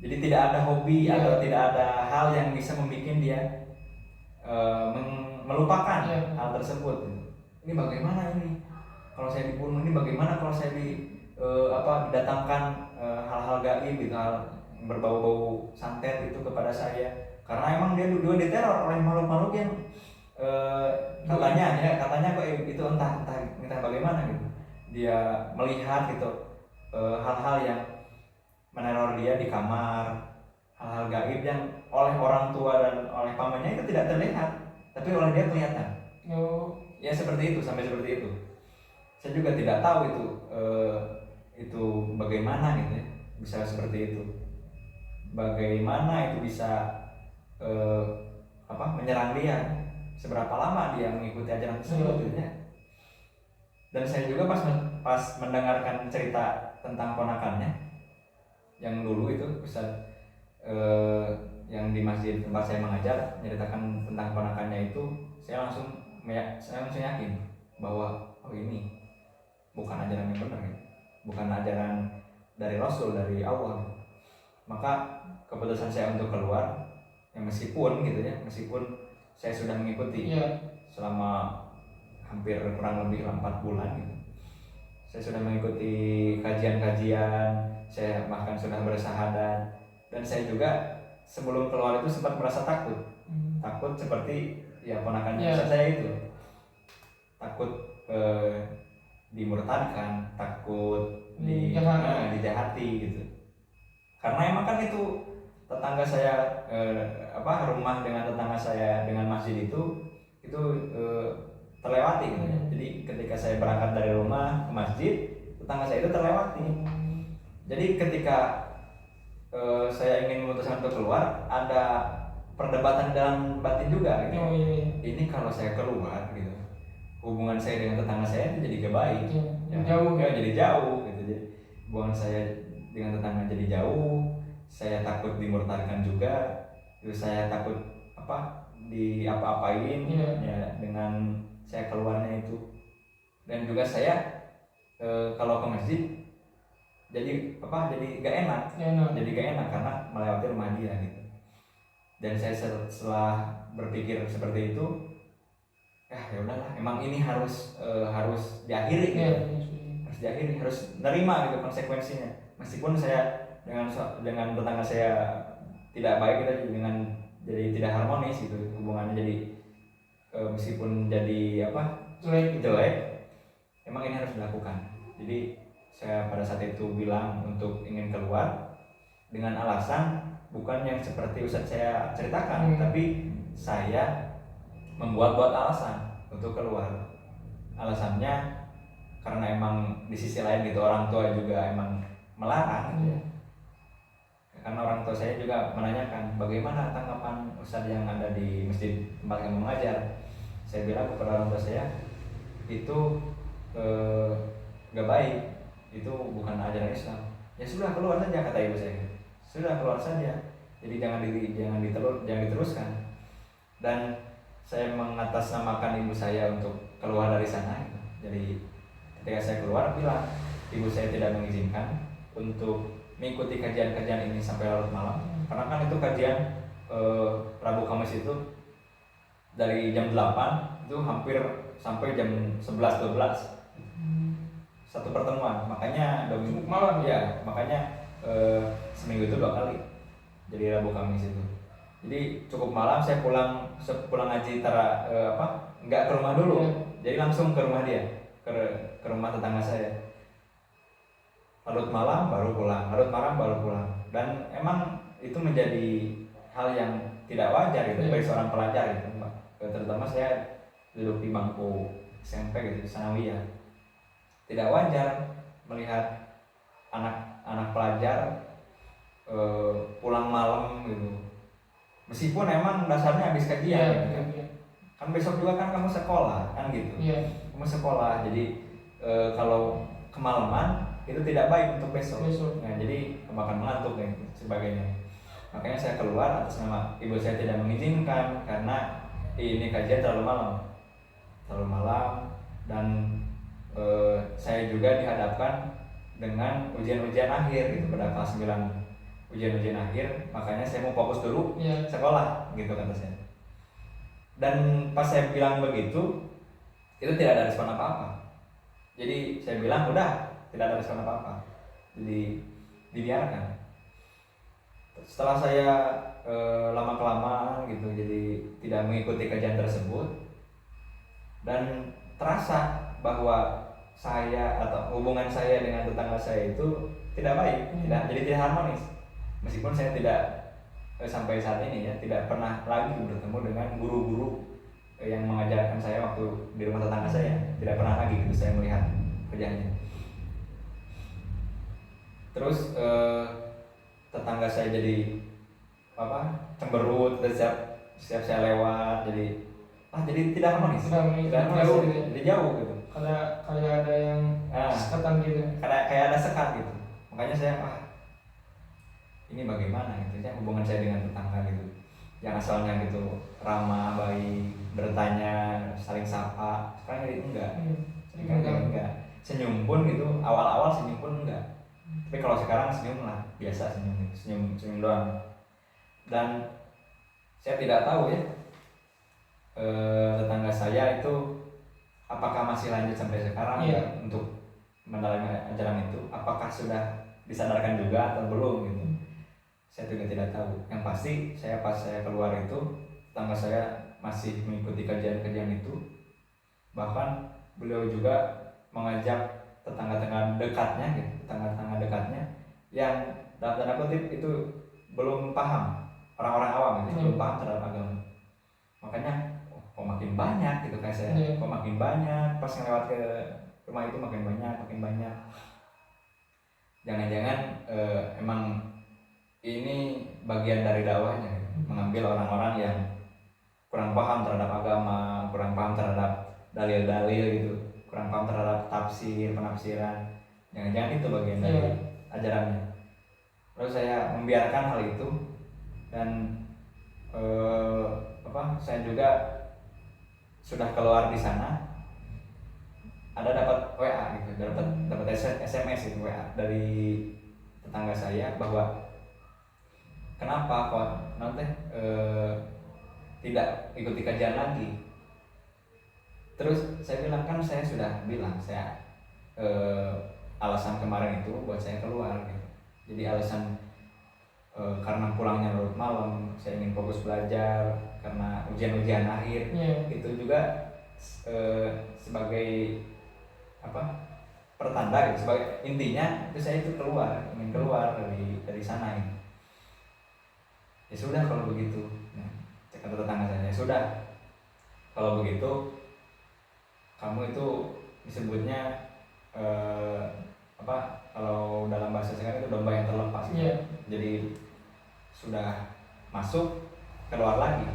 jadi tidak ada hobi atau tidak ada hal yang bisa membuat dia melupakan hal tersebut. Ini bagaimana ini kalau saya dibunuh, ini bagaimana kalau saya didatangkan hal-hal gaib gitu, hal berbau-bau santet itu kepada saya, karena emang dia juga diteror oleh makhluk-makhluk yang katanya kok itu entah bagaimana gitu. Dia melihat gitu hal-hal yang meneror dia di kamar, hal-hal gaib yang oleh orang tua dan oleh pamannya itu tidak terlihat, tapi oleh dia kelihatan. Ya seperti itu, sampai seperti itu. Saya juga tidak tahu itu bagaimana gitu ya, bisa seperti itu. Bagaimana itu bisa menyerang dia? Seberapa lama dia mengikuti ajaran tersebut gitu ya. Dan saya juga pas mendengarkan cerita tentang ponakannya yang dulu itu Ustaz yang di masjid tempat saya mengajar menceritakan tentang ponakannya itu, saya langsung yakin bahwa oh ini bukan ajaran yang benar gitu. Bukan ajaran dari Rasul, dari Allah. Maka keputusan saya untuk keluar ya, meskipun saya sudah mengikuti selama hampir kurang lebih 4 bulan gitu. Saya sudah mengikuti kajian-kajian, saya bahkan sudah bersahadat, dan saya juga sebelum keluar itu sempat merasa takut seperti ya ponakannya saya itu, takut dimurtadkan, takut dijahati gitu. Karena emang kan itu tetangga saya rumah dengan tetangga saya dengan masjid itu terlewati gitu ya. Jadi ketika saya berangkat dari rumah ke masjid, tetangga saya itu terlewati. Jadi ketika saya ingin memutuskan untuk keluar, ada perdebatan dalam batin juga gitu. Ini kalau saya keluar gitu, hubungan saya dengan tetangga saya itu jadi gak baik. Jadi jauh gitu. Jadi hubungan saya dengan tetangga jadi jauh. Saya takut dimurtadkan juga. Terus saya takut diapa-apain ya dengan saya keluarnya itu. Dan juga saya kalau ke masjid jadi gak enak. Jadi gak enak karena melewati rumah dia gitu. Dan saya setelah berpikir seperti itu, ya udahlah, emang ini harus diakhiri gitu. Harus diakhiri, harus nerima gitu konsekuensinya. Meskipun saya dengan tetangga saya tidak baik, kita jadi tidak harmonis gitu hubungannya, jadi meskipun jadi jelek, emang ini harus dilakukan. Jadi saya pada saat itu bilang untuk ingin keluar dengan alasan bukan yang seperti Ustaz saya ceritakan, tapi saya membuat alasan untuk keluar. Alasannya karena emang di sisi lain gitu orang tua juga emang melarang gitu ya. karena orang tua saya juga menanyakan bagaimana tanggapan ustadz yang ada di masjid tempat kamu mengajar. Saya bilang kepada orang tua saya itu gak baik, itu bukan ajaran Islam. Ya sudah keluar saja, kata ibu saya. Sudah keluar saja, jadi jangan diteruskan. Dan saya mengatasnamakan ibu saya untuk keluar dari sana gitu. Jadi ketika saya keluar bilang ibu saya tidak mengizinkan untuk mengikuti kajian-kajian ini sampai larut malam, karena kan itu kajian Rabu Kamis itu dari jam 8 itu hampir sampai jam 11-12 satu pertemuan. Makanya cukup malam ya, makanya seminggu itu 2 kali, jadi Rabu Kamis itu. Jadi cukup malam. Saya pulang ngaji nggak ke rumah dulu, jadi langsung ke rumah dia, ke rumah tetangga saya. Larut malam baru pulang, dan emang itu menjadi hal yang tidak wajar gitu bagi seorang pelajar gitu, Mbak. Terutama saya duduk di bangku SMP gitu, sanawiyah. Tidak wajar melihat anak pelajar pulang malam gitu, meskipun emang dasarnya habis kajian gitu kan. Kan besok juga kan kamu sekolah kan gitu. Kamu sekolah, jadi kalau kemalaman itu tidak baik untuk besok. Nah, jadi kamu akan mengantuk dan sebagainya. Makanya saya keluar atas nama ibu saya tidak mengizinkan, karena ini kajian terlalu malam, dan saya juga dihadapkan dengan ujian-ujian akhir gitu pada kelas 9, ujian-ujian akhir. Makanya saya mau fokus dulu sekolah gitu kata saya. Dan pas saya bilang begitu, itu tidak ada respon apa-apa. Jadi saya bilang udah tidak ada respon apa-apa, jadi dibiarkan. Setelah saya lama kelamaan gitu jadi tidak mengikuti kajian tersebut, dan terasa bahwa saya atau hubungan saya dengan tetangga saya itu tidak baik, jadi tidak harmonis. Meskipun saya tidak sampai saat ini ya tidak pernah lagi bertemu dengan guru-guru yang mengajarkan saya waktu di rumah tetangga saya, tidak pernah lagi gitu saya melihat kerjanya. Terus tetangga saya jadi cemberut, dan setiap saya lewat jadi tidak harmonis, jadi jauh gitu. Kayak ada yang sekatan gitu. Kayak ada sekat gitu. Makanya saya ini bagaimana gitu ya hubungan saya dengan tetangga gitu, yang asalnya gitu ramah, baik, bertanya, saling sapa, sekarang jadi enggak. Senyum pun gitu, awal-awal senyum pun enggak. Tapi kalau sekarang senyum lah, biasa senyum doang. Dan saya tidak tahu ya tetangga saya itu apakah masih lanjut sampai sekarang untuk mendalami ajaran itu, apakah sudah disadarkan juga atau belum gitu. Saya juga tidak tahu. Yang pasti pas saya keluar itu tetangga saya masih mengikuti kajian-kajian itu. Bahkan beliau juga mengajak tetangga-tetangga dekatnya yang dalam tanda kutip itu belum paham, orang-orang awam gitu, belum paham terhadap agama. Makanya kok makin banyak gitu kayak saya, kok makin banyak pas ngelewat ke rumah itu makin banyak. Jangan-jangan emang ini bagian dari dakwahnya gitu. Mengambil orang-orang yang kurang paham terhadap agama, kurang paham terhadap dalil-dalil gitu, kurang paham terhadap penafsiran. Jangan-jangan itu bagian dari ajarannya. Lalu saya membiarkan hal itu, dan saya juga sudah keluar di sana, ada dapat WA gitu, dapat SMS itu WA dari tetangga saya bahwa kenapa kok nanti tidak ikuti kajian lagi. Terus saya bilang kan saya sudah bilang alasan kemarin itu buat saya keluar gitu. Jadi alasan karena pulangnya larut malam, saya ingin fokus belajar karena ujian-ujian akhir. Itu juga sebagai pertanda gitu, sebagai intinya itu saya itu ingin keluar dari sana gitu. Ya sudah kalau begitu, kata tetangga saya, ya sudah kalau begitu kamu itu disebutnya kalau dalam bahasa sekarang itu domba yang terlepas gitu. Jadi sudah masuk keluar lagi,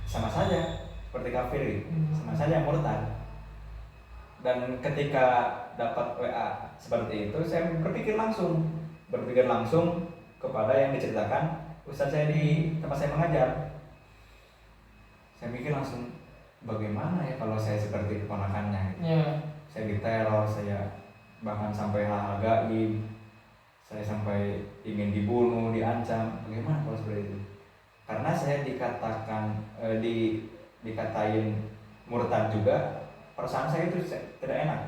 sama saja seperti kafir gitu. Sama saja murtad. Dan ketika dapat WA seperti itu, saya berpikir langsung kepada yang diceritakan ustadz saya di tempat saya mengajar. Saya mikir langsung, bagaimana ya kalau saya seperti keponakannya gitu. Saya diteror, saya bahkan sampai hal-hal gaib, saya sampai ingin dibunuh, diancam. Bagaimana kalau seperti itu? Karena saya dikatain murtad juga, perasaan saya itu tidak enak.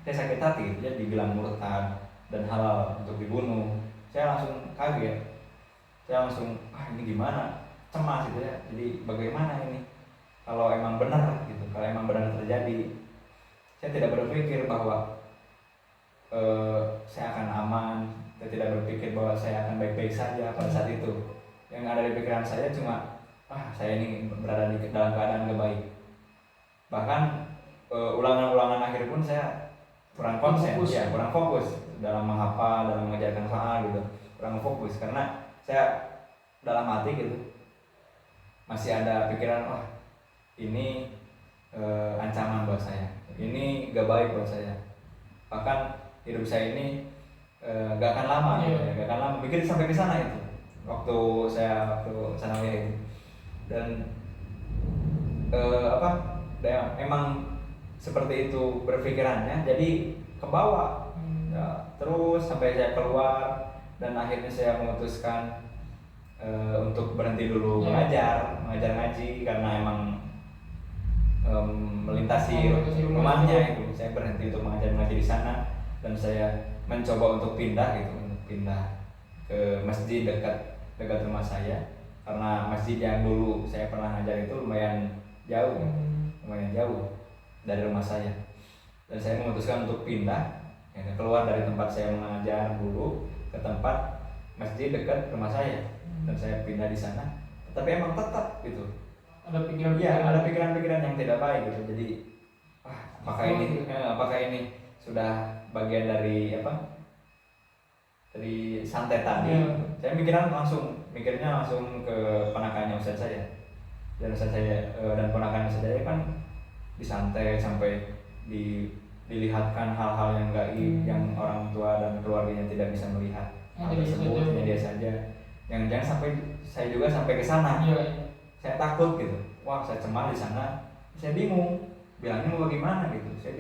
Saya sakit hati gitu ya, dibilang murtad dan halal untuk dibunuh. Saya langsung kaget, saya langsung ini gimana, cemas gitu ya. Jadi bagaimana ini kalau emang benar gitu, kalau emang benar terjadi. Saya tidak berpikir bahwa saya akan aman, saya tidak berpikir bahwa saya akan baik-baik saja pada saat itu. Yang ada di pikiran saya cuma saya ini berada dalam keadaan gak baik. Bahkan ulangan-ulangan akhir pun saya kurang konsen, kurang fokus dalam menghafal, dalam mengajarkan soal gitu, kurang fokus karena saya dalam hati gitu masih ada pikiran ini ancaman buat saya, ini gak baik buat saya, bahkan hidup saya ini gak akan lama, gak akan lama. Pikir sampai ke sana itu waktu sanawiyah itu. Dan emang seperti itu berpikirannya, jadi ke bawah ya, terus sampai saya keluar dan akhirnya saya memutuskan untuk berhenti dulu mengajar ngaji karena emang melintasi rumahnya itu. Saya berhenti untuk mengajar ngaji di sana dan saya mencoba untuk pindah ke masjid dekat rumah saya, karena masjid yang dulu saya pernah ngajar itu lumayan jauh dari rumah saya. Dan saya memutuskan untuk pindah keluar dari tempat saya mengajar dulu ke tempat masjid dekat rumah saya, dan saya pindah di sana. Tapi emang tetap gitu ada pikiran-pikiran yang tidak baik gitu. Jadi apakah ini sudah bagian dari dari santet tadi. Saya mikirnya langsung ke ponakannya ustadz saya. Dan ustadz saya dan ponakannya ustadz saya kan disantet sampai dilihatkan hal-hal yang gaib yang orang tua dan keluarganya tidak bisa melihat hal tersebut, hanya dia saja. Jangan sampai saya juga sampai ke sana. Saya takut gitu. Saya cemas di sana. Saya bingung bilangnya mau bagaimana gitu. Saya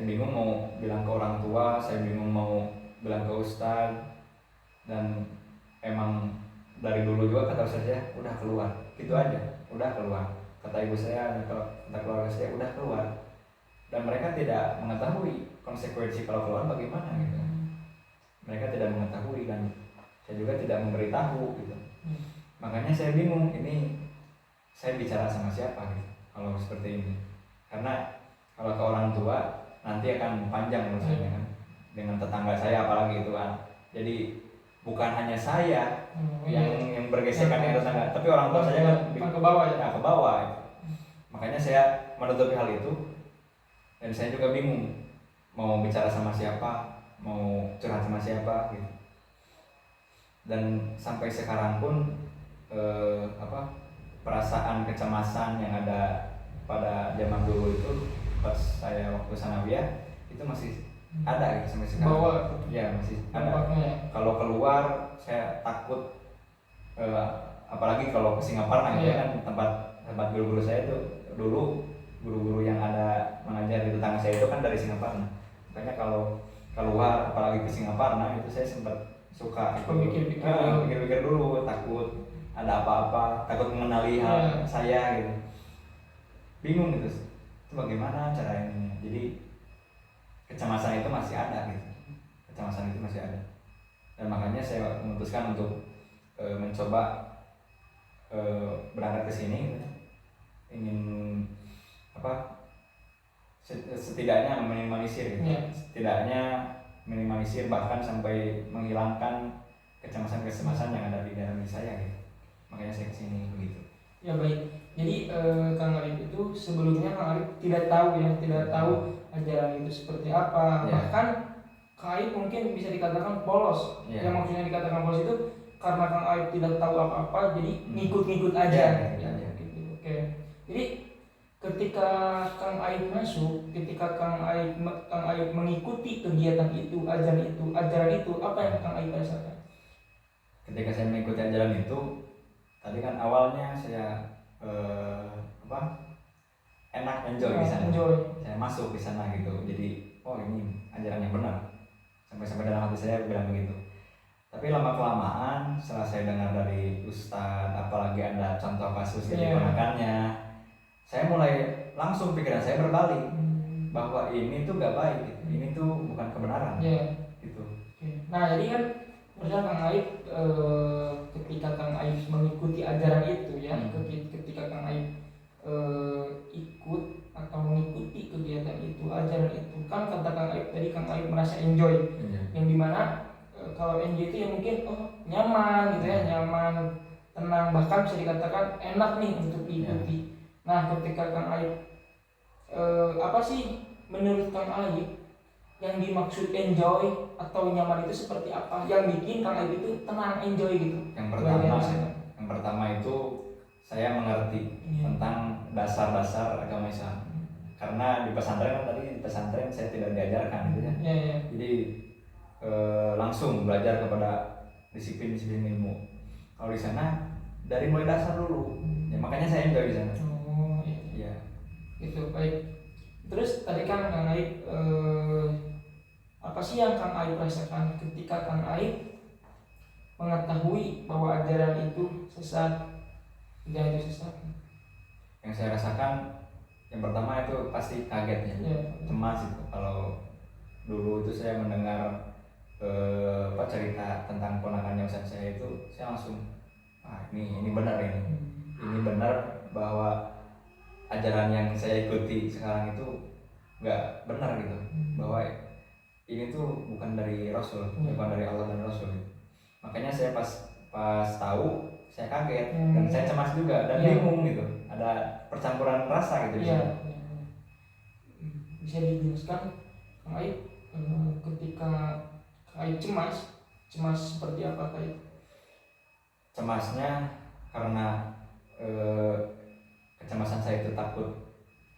bingung mau bilang ke orang tua, saya bingung mau bilang ke ustadz. Dan emang dari dulu juga kata ustadz saya udah keluar gitu aja, udah keluar. Kata ibu saya, kata keluarga saya udah keluar. Dan mereka tidak mengetahui konsekuensi kalau keluar bagaimana gitu. Mereka tidak mengetahui dan saya juga tidak memberitahu gitu. Makanya saya bingung, ini saya bicara sama siapa gitu kalau seperti ini. Karena kalau ke orang tua nanti akan panjang urusannya kan, dengan tetangga saya apalagi itu kan. Jadi bukan hanya saya yang bergesekan dengan tetangga, tapi orang tua saya kan ke bawah ya. Makanya saya menutupi hal itu. Dan saya juga bingung mau bicara sama siapa, mau curhat sama siapa gitu. Dan sampai sekarang pun perasaan kecemasan yang ada pada zaman dulu itu pas saya waktu sanawiyah itu masih ada gitu sampai sekarang. Masih ada. Kalau keluar saya takut, apalagi kalau ke Singaparna gitu kan, tempat guru-guru saya itu dulu, guru-guru yang ada mengajar di tetangga saya itu kan dari Singaparna. Makanya kalau keluar apalagi ke Singaparna itu saya sempat suka pikir-pikir dulu, takut ada apa-apa, takut mengenali hal saya gitu. Bingung gitu, itu bagaimana cara ini. Jadi kecemasan itu masih ada gitu. Dan makanya saya memutuskan untuk mencoba berangkat ke sini gitu. Ingin setidaknya meminimalisir gitu. Setidaknya minimalisir, bahkan sampai menghilangkan kecemasan yang ada di dalam diri saya gitu. Makanya saya kesini begitu. Ya baik. Jadi Kang Arif itu sebelumnya Kang Arif tidak tahu ajaran itu seperti apa. Bahkan Kang Aib mungkin bisa dikatakan polos. Yang maksudnya dikatakan polos itu karena Kang Aib tidak tahu apa-apa, jadi ngikut-ngikut aja. Oke. Jadi ketika Kang Aib masuk, ketika Kang Aib mengikuti kegiatan itu, ajaran itu, apa yang Kang Aib rasakan? Ketika saya mengikuti ajaran itu, tadi kan awalnya saya enak, enjoy di sana. Saya masuk di sana gitu. Jadi oh ini ajaran yang benar. Sampai dalam hati saya bilang begitu. Tapi lama kelamaan setelah saya dengar dari ustadz, apalagi ada contoh kasus dari ponakannya, saya mulai langsung pikiran saya berbalik bahwa ini tuh gak baik, gitu. Ini tuh bukan kebenaran, gitu. Nah jadi kan misalnya Kang Aib ketika Kang Aib mengikuti ajaran itu ya, ketika Kang Aib ikut atau mengikuti kegiatan itu, ajaran itu, kan kata Kang Aib tadi Kang Aib merasa enjoy, yang dimana kalau enjoy itu ya mungkin nyaman gitu ya, nyaman, tenang, bahkan bisa dikatakan enak nih untuk diikuti. Nah ketika Kang Aib apa sih menurut Kang Aib yang dimaksud enjoy atau nyaman itu seperti apa yang bikin Kang Aib itu tenang, enjoy gitu? Yang pertama itu saya mengerti tentang dasar-dasar agama Islam. Karena di pesantren kan tadi saya tidak diajarkan gitu ya. Jadi langsung belajar kepada disiplin ilmu. Kalau di sana dari mulai dasar dulu. Ya makanya saya enjoy di sana. Iya. Gitu, baik. Terus tadi kan Kang Aib apa sih yang Kang Aib rasakan ketika Kang Aib mengetahui bahwa ajaran itu sesat, itu sesat? Yang saya rasakan yang pertama itu pasti kaget ya, cemas itu. Kalau dulu itu saya mendengar cerita tentang ponakannya Ustadz saya itu, saya langsung ini benar ini benar bahwa ajaran yang saya ikuti sekarang itu nggak benar gitu, bahwa ini tuh bukan dari Rasul, bukan dari Allah dan Rasul. Makanya saya pas tahu saya kaget dan saya cemas juga dan bingung gitu, ada percampuran rasa gitu. Bisa dijelaskan Kang Aib ketika Kang Aib cemas seperti apa Kang Aib? Cemasnya karena kecemasan saya itu takut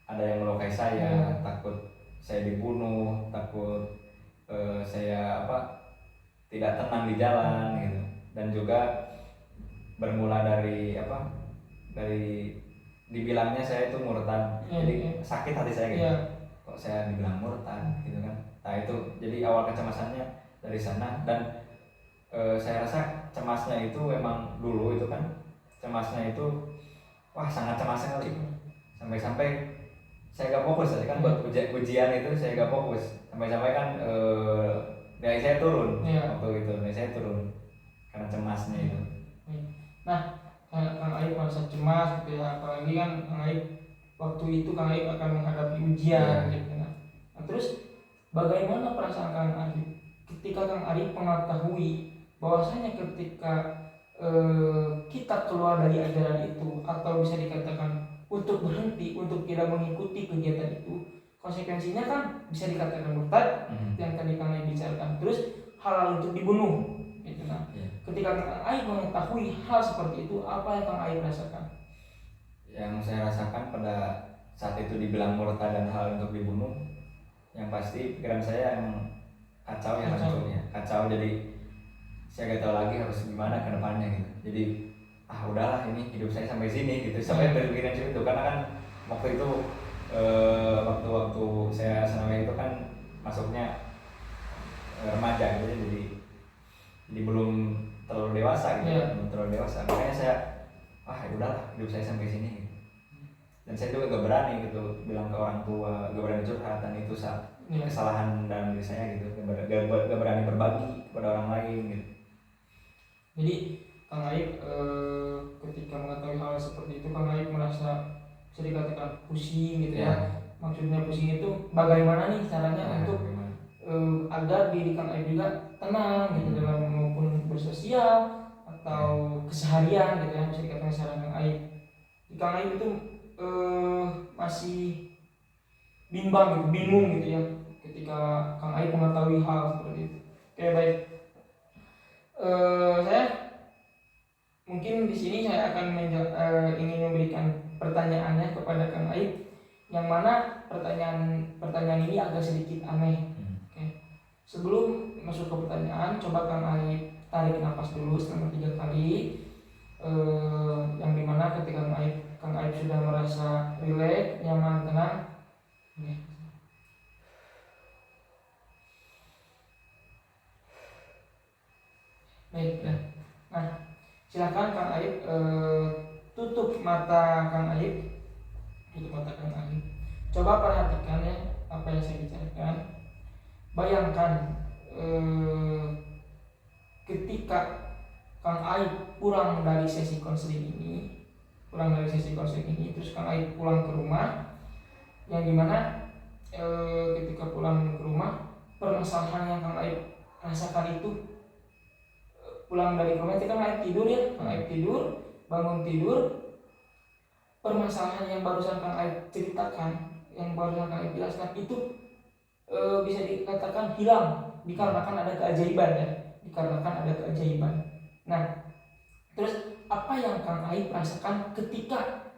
ada yang melukai saya, takut saya dibunuh, takut saya tidak tenang di jalan gitu. Dan juga bermula dari dibilangnya saya itu murtad. Jadi sakit hati saya gitu. Kok saya dibilang murtad gitu kan. Nah itu jadi awal kecemasannya dari sana. Dan saya rasa cemasnya itu memang dulu itu kan, cemasnya itu sangat cemas sekali. Sampai saya gak fokus tadi kan buat ujian itu saya gak fokus. Sampai kan nilai saya turun waktu itu, nilai saya turun karena cemasnya itu. Nah, Kang Aib merasa cemas gitu ya, apalagi kan Kang Aib waktu itu Kang Aib akan menghadapi ujian gitu. Nah, terus bagaimana perasaan Kang Aib ketika Kang Aib mengetahui bahwasanya ketika kita keluar dari ajaran itu atau bisa dikatakan untuk berhenti, untuk tidak mengikuti kegiatan itu, konsekuensinya kan bisa dikatakan murtad yang tadi Kang Aib bicarakan, terus halal untuk dibunuh gitu. Nah, ketika Kang Aib mengetahui hal seperti itu, apa yang Kang Aib rasakan? Yang saya rasakan pada saat itu dibilang murtad dan halal untuk dibunuh, yang pasti pikiran saya yang kacau. Jadi saya gak tahu lagi harus gimana ke depannya gitu. Jadi udahlah, ini hidup saya sampai sini gitu. Sampai berpikiran seperti itu karena kan waktu itu waktu saya senamnya itu kan masuknya remaja gitu, jadi belum terlalu dewasa gitu. Belum terlalu dewasa. Makanya saya udahlah, hidup saya sampai sini gitu. Dan saya juga gak berani gitu bilang ke orang tua, gak berani curhat, dan itu kesalahan dalam diri saya gitu. Gak berani berbagi kepada orang lain gitu. Jadi Kang Aib ketika mengetahui hal seperti itu, Kang Aib merasa bisa dikatakan pusing gitu ya. Maksudnya pusing itu bagaimana nih caranya untuk agar diri Kang Aib juga tenang gitu dalam maupun bersosial atau keseharian gitu ya, bisa dikatakan secara Kang Aib. Kang Aib itu masih bingung gitu ya ketika Kang Aib mengetahui hal seperti itu. Oke, baik. Saya mungkin di sini saya akan ingin memberikan pertanyaannya kepada Kang Aib, yang mana pertanyaan ini agak sedikit aneh. Oke. Sebelum masuk ke pertanyaan, coba Kang Aib tarik nafas dulu selama 3 kali. Yang dimana ketika Kang Aib sudah merasa rileks, nyaman, tenang. Oke. Baik, ya. Nah, silakan Kang Aib tutup mata Kang Aib, Coba perhatikan ya apa yang saya bicarakan. Bayangkan ketika Kang Aib pulang dari sesi konseling ini, terus Kang Aib pulang ke rumah, yang dimana ketika pulang ke rumah, permasalahan yang Kang Aib rasakan itu, pulang dari rumah itu Kang Aib tidur ya, Kang Aib tidur, bangun tidur, permasalahan yang barusan Kang Aib ceritakan, yang barusan Kang Aib jelaskan itu bisa dikatakan hilang dikarenakan ada keajaiban ya, Nah, terus apa yang Kang Aib rasakan ketika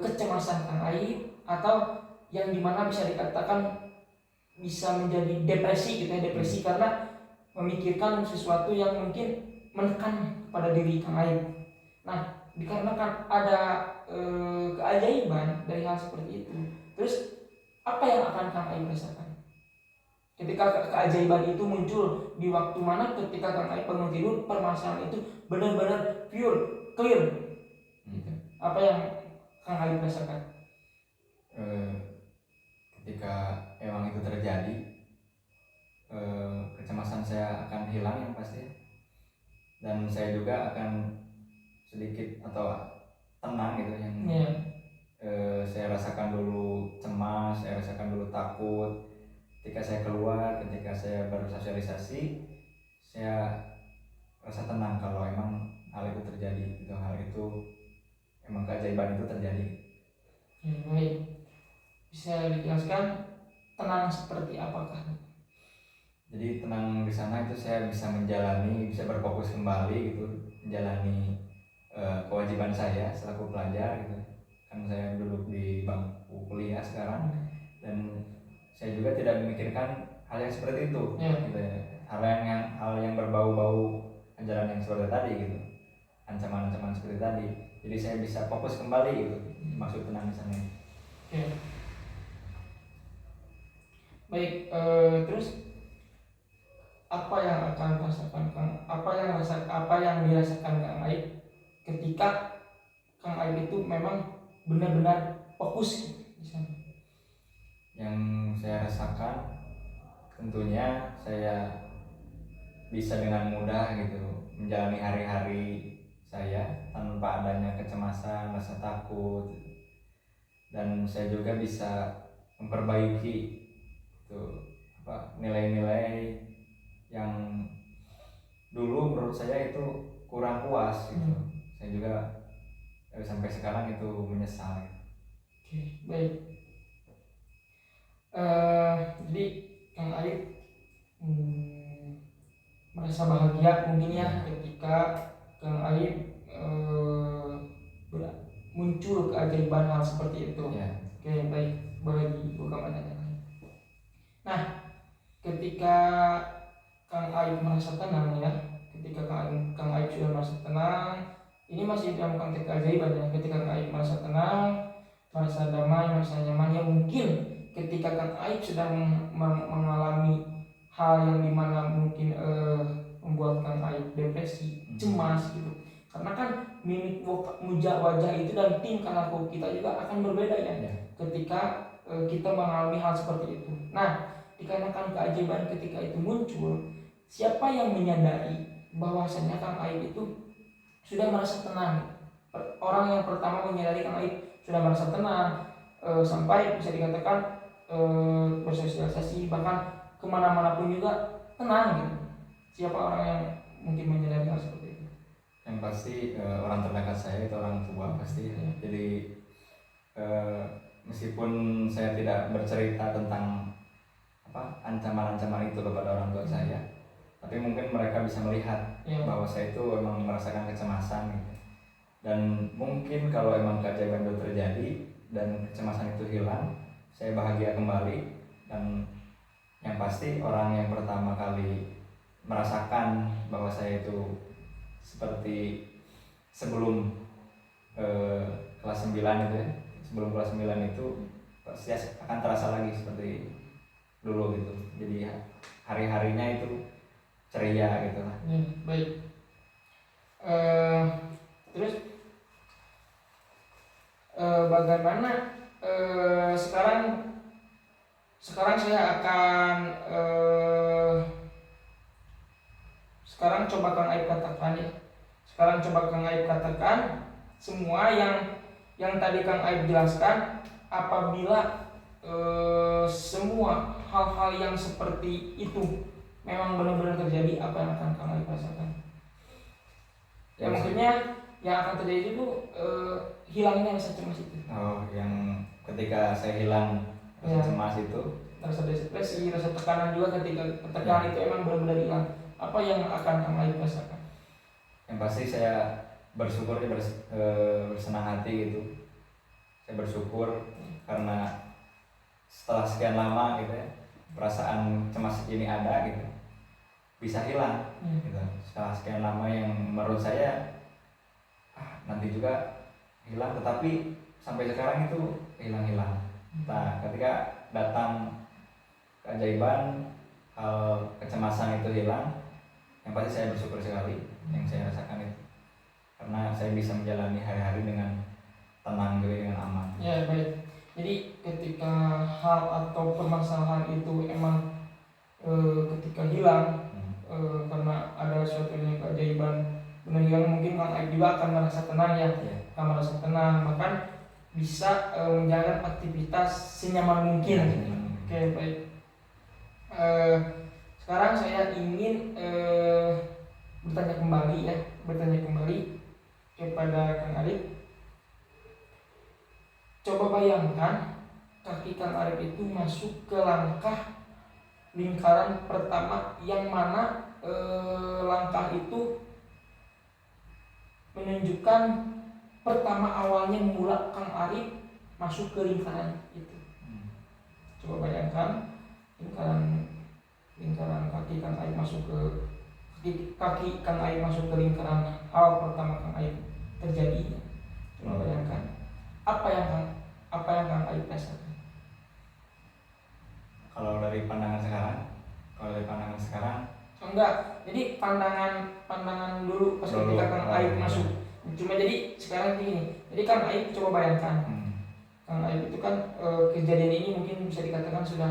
kecemasan Kang Aib, atau yang dimana bisa dikatakan bisa menjadi depresi gitu ya, karena memikirkan sesuatu yang mungkin menekan pada diri Kang Aib. Nah, dikarenakan ada keajaiban dari hal seperti itu, terus apa yang akan Kang Aib rasakan ketika keajaiban itu muncul di waktu mana ketika Kang Aib bangun tidur, permasalahan itu benar-benar pure, clear gitu. Apa yang Kang Aib rasakan? Ketika emang itu terjadi, kecemasan saya akan hilang yang pasti, dan saya juga akan sedikit atau tenang gitu yang saya rasakan dulu cemas, saya rasakan dulu takut. Ketika saya keluar, ketika saya bersosialisasi, saya rasa tenang kalau emang hal itu terjadi, hal itu emang keajaiban itu terjadi. Ya, baik. Bisa dijelaskan tenang seperti apakah? Jadi tenang di sana itu saya bisa menjalani, bisa berfokus kembali gitu, menjalani kewajiban saya selaku pelajar gitu. Kan saya duduk di bangku kuliah sekarang, dan saya juga tidak memikirkan hal yang seperti itu, gitu ya. Hal yang berbau-bau ajaran yang seperti tadi gitu, ancaman-ancaman seperti tadi. Jadi saya bisa fokus kembali gitu, maksud tenang di sana. Oke. Baik, terus apa yang akan rasakan apa yang dirasakan Kang Aib ketika Kang Aib itu memang benar-benar fokus di sana? Yang saya rasakan tentunya saya bisa dengan mudah gitu menjalani hari-hari saya tanpa adanya kecemasan, rasa takut, dan saya juga bisa memperbaiki nilai-nilai yang dulu menurut saya itu kurang puas gitu. Saya juga sampai sekarang itu menyesal. Oke, baik. Jadi Kang Aib merasa bahagia mungkin ya ketika Kang Aib muncul keajaiban hal seperti itu. Oke, baik, boleh dibuka matanya. Nah, ketika Kang Aib merasa tenang ya, ketika Kang Aib sudah merasa tenang, ini masih dalam konteks keajaiban ya. Ketika Kang Aib merasa tenang, merasa damai, merasa nyaman, ya mungkin ketika Kang Aib sedang mengalami hal yang dimana mungkin membuat Kang Aib depresi, cemas gitu. Karena kan mimik wajah itu dan tingkah laku kita juga akan berbeda ya, ketika kita mengalami hal seperti itu. Nah, dikarenakan keajaiban ketika itu muncul, siapa yang menyadari bahwasanya Kang Aib itu sudah merasa tenang? Orang yang pertama menyadari Kang Aib sudah merasa tenang, sampai bisa dikatakan bersosialisasi, bahkan kemana-mana pun juga tenang gitu. Siapa orang yang mungkin menyadari hal seperti itu? Yang pasti orang terdekat saya itu orang tua pasti. Jadi meskipun saya tidak bercerita tentang ancaman-ancaman itu kepada orang tua saya, tapi mungkin mereka bisa melihat Ya. bahwa saya itu emang merasakan kecemasan gitu. Dan mungkin kalau emang keajaiban itu terjadi dan kecemasan itu hilang, saya bahagia kembali. Dan yang pasti orang yang pertama kali merasakan bahwa saya itu seperti sebelum kelas 9 itu ya, sebelum kelas 9 itu pasti akan terasa lagi seperti dulu gitu. Jadi hari-harinya itu ceria gitu lah. Ya, baik. Terus bagaimana sekarang saya akan sekarang coba Kang Aib katakan ya. Sekarang coba Kang Aib katakan semua yang tadi Kang Aib jelaskan. Apabila semua hal-hal yang seperti itu memang benar-benar terjadi, apa yang akan Kang Aib rasakan? Ya maksudnya yang akan terjadi itu hilangnya rasa cemas itu. Oh, yang ketika saya hilang rasa cemas itu, rasa depresi, rasa tekanan juga, ketika tekanan itu emang benar-benar hilang, apa yang akan Kang Aib rasakan? Yang pasti saya bersyukur, bersenang hati gitu. Saya bersyukur karena setelah sekian lama gitu ya, perasaan cemas ini ada gitu, bisa hilang gitu. Setelah sekian lama yang menurut saya nanti juga hilang, tetapi sampai sekarang itu hilang-hilang. Nah, ketika datang keajaiban, hal kecemasan itu hilang, yang pasti saya bersyukur sekali yang saya rasakan itu, karena saya bisa menjalani hari-hari dengan tenang juga, dengan aman. Ya, baik. Jadi ketika hal atau permasalahan itu emang ketika hilang karena ada suatu yang keajaiban benar hilang, mungkin Kang Aib juga akan merasa tenang ya. Akan merasa tenang, bahkan bisa menjalankan aktivitas senyaman mungkin. Oke, baik. Sekarang saya ingin bertanya kembali kepada Kang Arif. Coba bayangkan kaki Kang Arif itu masuk ke langkah lingkaran pertama, yang mana langkah itu menunjukkan pertama awalnya mula Kang Arif masuk ke lingkaran itu. Coba bayangkan lingkaran kaki Kang Arif masuk ke kaki Kang Arif masuk ke lingkaran hal pertama Kang Arif terjadi. Coba bayangkan apa yang Kang Arif rasakan. Kalau dari pandangan sekarang enggak, jadi pandangan dulu pas ketika Kang Aib masuk. Cuma jadi sekarang gini, jadi Kang Aib coba bayangkan, Kang Aib itu kan kejadian ini mungkin bisa dikatakan sudah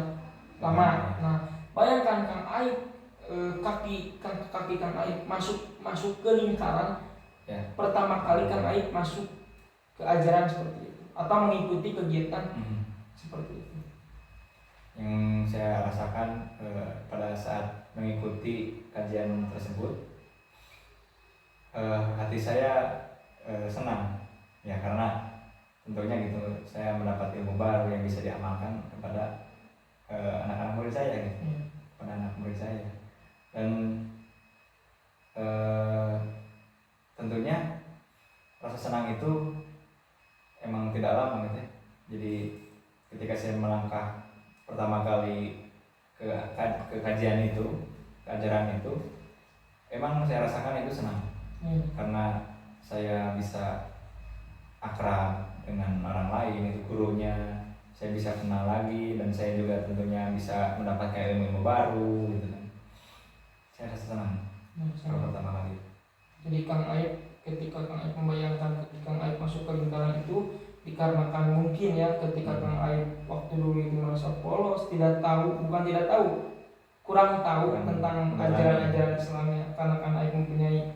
lama. Nah, bayangkan Kang Aib kaki Kang Aib masuk ke lingkaran pertama kali Kang Aib masuk ke ajaran seperti itu atau mengikuti kegiatan seperti itu. Yang saya rasakan pada saat mengikuti kajian tersebut, hati saya senang ya, karena tentunya gitu saya mendapat ilmu baru yang bisa diamalkan kepada anak-anak murid saya gitu, kepada anak murid saya. Dan tentunya rasa senang itu emang tidak lama gitu ya. Jadi ketika saya melangkah pertama kali ke kajian itu, ke ajaran itu, emang saya rasakan itu senang. Karena saya bisa akrab dengan orang lain, itu gurunya, saya bisa kenal lagi, dan saya juga tentunya bisa mendapatkan ilmu baru gitu kan. Saya rasa senang pertama kali. Jadi Kang Aib, ketika Kang Aib membayangkan ketika Kang Aib masuk ke lingkaran itu, dikarenakan mungkin ya ketika Kang Aib waktu dulu itu merasa polos, kurang tahu tentang ajaran-ajaran Islamnya, karena Kang Aib mempunyai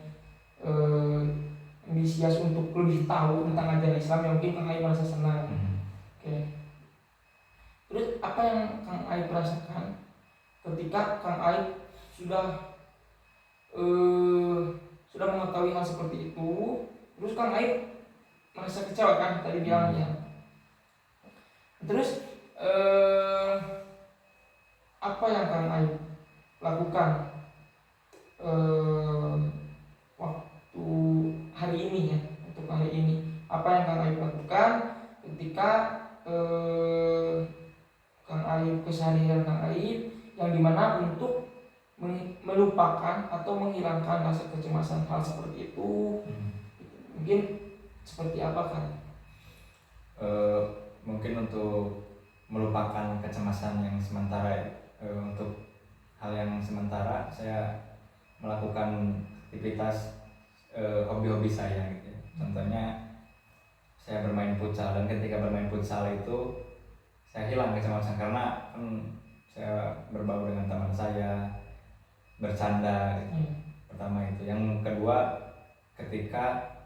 ambisius untuk lebih tahu tentang ajaran Islam, yang mungkin Kang Aib merasa senang. Oke. Terus apa yang Kang Aib rasakan ketika Kang Aib sudah mengetahui hal seperti itu, terus Kang Aib merasa kecewa kan tadi bilangnya. Terus apa yang Kang Aib lakukan waktu hari ini ya, untuk hari ini apa yang Kang Aib lakukan ketika Kang Aib, keseharian Kang Aib yang dimana untuk melupakan atau menghilangkan rasa kecemasan hal seperti itu. Mungkin seperti apa kan? Mungkin untuk melupakan kecemasan yang sementara, untuk hal yang sementara saya melakukan aktivitas hobi-hobi saya gitu ya. Contohnya saya bermain futsal, dan ketika bermain futsal itu saya hilang kecemasan karena saya berbaur dengan teman saya, bercanda gitu. Pertama itu. Yang kedua, ketika